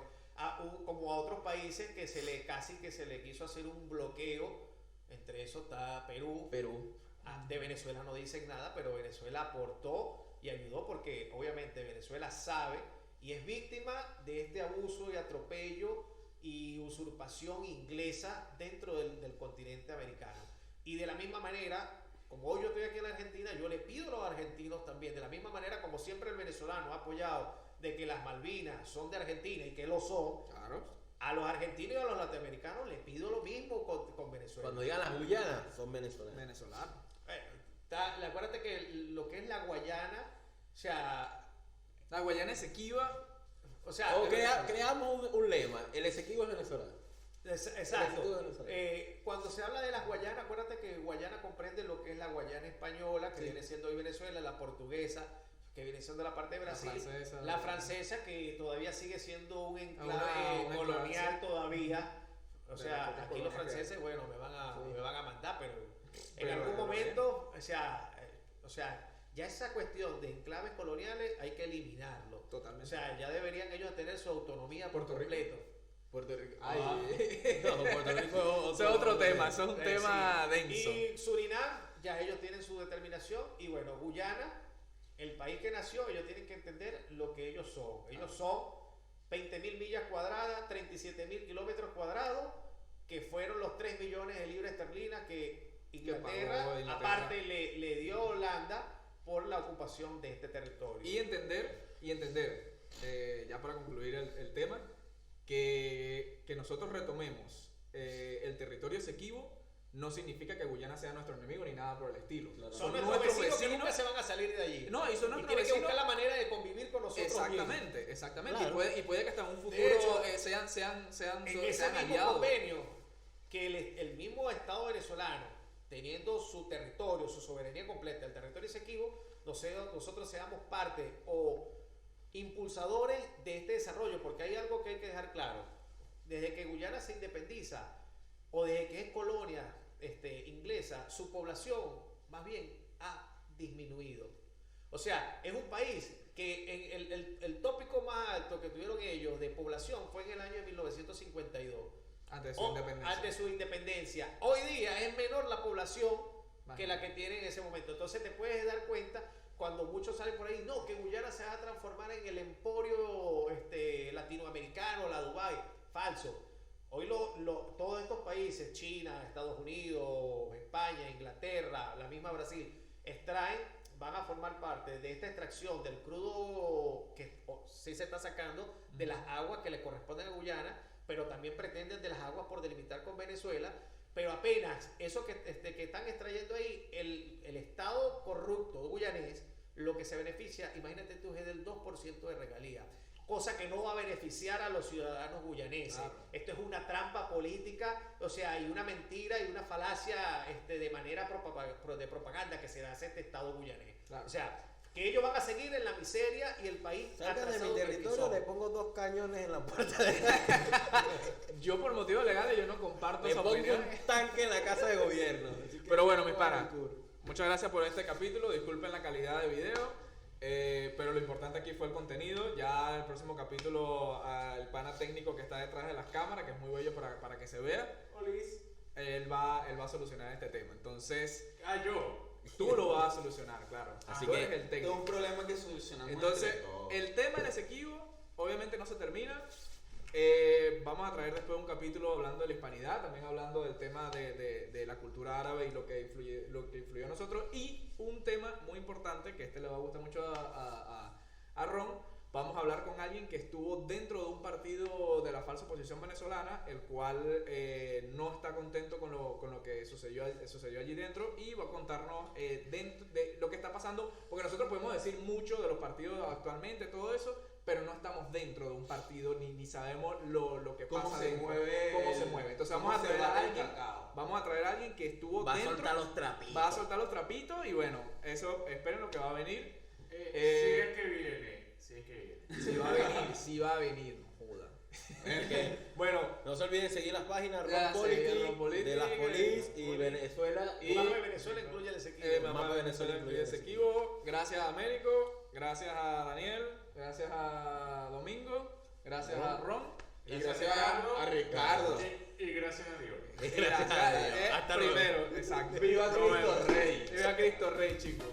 como a otros países que casi que se le quiso hacer un bloqueo. Entre eso está Perú. De Venezuela no dicen nada, pero Venezuela aportó y ayudó porque obviamente Venezuela sabe y es víctima de este abuso y atropello y usurpación inglesa dentro del continente americano. Y de la misma manera, como hoy yo estoy aquí en la Argentina, yo le pido a los argentinos también, de la misma manera como siempre el venezolano ha apoyado de que las Malvinas son de Argentina y que lo son, Claro. a los argentinos y a los latinoamericanos le pido lo mismo con Venezuela. Cuando digan las Guyanas, son venezolanos. Venezolano. Acuérdate que lo que es la Guayana, o sea, La Guayana Esequiba. o sea, O creamos un lema, el Esequibo es venezolano. Exacto. El Esequibo Cuando se habla de las Guayanas, acuérdate que Guayana comprende lo que es la Guayana española, que Sí. viene siendo hoy Venezuela, la portuguesa, que viene siendo la parte de Brasil, La francesa. francesa, que todavía sigue siendo un enclave Una colonial enclave, todavía. O De sea, las aquí los colonias que franceses, bueno, me van a mandar, pero en Pero, algún pero, momento, o sea, ya esa cuestión de enclaves coloniales hay que eliminarlo. Totalmente. O sea, ya deberían ellos tener su autonomía por Puerto Rico. completo. Puerto Rico. Ah. No, Puerto Rico Ese es otro tema, ese es un Sí. tema denso. Y Surinam, ya ellos tienen su determinación. Y bueno, Guyana, el país que nació, ellos tienen que entender lo que ellos son. Ellos son 20.000 millas cuadradas, 37.000 kilómetros cuadrados, que fueron los 3 millones de libras esterlinas que Inglaterra, pagó Inglaterra. aparte le dio a Holanda por la ocupación de este territorio. Y entender, ya para concluir el tema, que nosotros retomemos el territorio Esequibo no significa que Guyana sea nuestro enemigo ni nada por el estilo. Claro. son nuestros vecinos que nunca se van a salir de allí. No, y son Y nuestros tienen que vecinos. buscar la manera de convivir con nosotros mismos. Exactamente. Claro. Y puede que hasta en un futuro hecho, sean En ese sean mismo aliados. convenio que el mismo Estado venezolano, teniendo su territorio, su soberanía completa, el territorio Esequibo, nosotros seamos parte o impulsadores de este desarrollo, porque hay algo que hay que dejar claro. Desde que Guyana se independiza o desde que es colonia inglesa, su población más bien ha disminuido. O sea, es un país que el tópico más alto que tuvieron ellos de población fue en el año de 1952. Antes de su independencia. Antes de su independencia. Hoy día es menor la población Vale. que la que tiene en ese momento. Entonces te puedes dar cuenta cuando muchos salen por ahí, no, que Guyana se va a transformar en el emporio latinoamericano, la Dubái. Falso. Hoy todos estos países, China, Estados Unidos, España, Inglaterra, la misma Brasil, van a formar parte de esta extracción del crudo que sí se está sacando de las aguas que le corresponden a Guyana, pero también pretenden de las aguas por delimitar con Venezuela, pero apenas eso que están extrayendo ahí, el Estado corrupto guyanés, lo que se beneficia, imagínate tú, es del 2% de regalía, cosa que no va a beneficiar a los ciudadanos guyaneses. Claro. Esto es una trampa política, o sea, y una mentira y una falacia de manera de propaganda que se hace este Estado guyanés. Claro. O sea, que ellos van a seguir en la miseria y el país Salgan de atrasado mi del que territorio, son. le pongo 2 cañones en la puerta de Yo por motivos legales yo no comparto le esa pongo opinión. un tanque en la casa de gobierno. Así que Pero bueno, mis no panas, hagan tour. muchas gracias por este capítulo. Disculpen la calidad de video. Pero lo importante aquí fue el contenido. Ya el próximo capítulo, el pana técnico que está detrás de las cámaras, que es muy bello para que se vea, él va a solucionar este tema. Entonces, Yo. tú lo vas a solucionar, claro. Así Tú que, eres el Es técnico. un problema que solucionamos Entonces, entre todos. el tema del Esequibo obviamente no se termina. Vamos a traer después un capítulo hablando de la hispanidad, también hablando del tema de la cultura árabe y lo que influyó a nosotros. Y un tema muy importante, que le va a gustar mucho a Ron. Vamos a hablar con alguien que estuvo dentro de un partido de la falsa oposición venezolana, el cual no está contento con lo que sucedió allí dentro, y va a contarnos dentro de lo que está pasando, porque nosotros podemos decir mucho de los partidos actualmente, todo eso, pero no estamos dentro de un partido ni sabemos lo que ¿Cómo pasa se dentro, mueve cómo se el- mueve. Entonces cómo vamos a se traer bate a el alguien, cacao? vamos a traer a alguien que estuvo Va a dentro, soltar los trapitos. va a soltar los trapitos, y bueno, eso esperen lo que va a venir. Si es que viene. Si es que viene. Sí va a venir, no joda. Ok. Bueno, No se olviden seguir las páginas Ya, Ron seguir Politic, Ron Politic, de las Polis y Ron Venezuela. El mapa de Venezuela incluye el Esequibo. Mapa de Venezuela incluye ese Esequibo. Gracias, Américo. Gracias a Daniel, gracias a Domingo, gracias a Ron. Y gracias a Ricardo. Y gracias a Dios. Gracias, Hasta luego. primero, exacto. ¡Viva Cristo Rey! Viva Cristo Rey, chicos.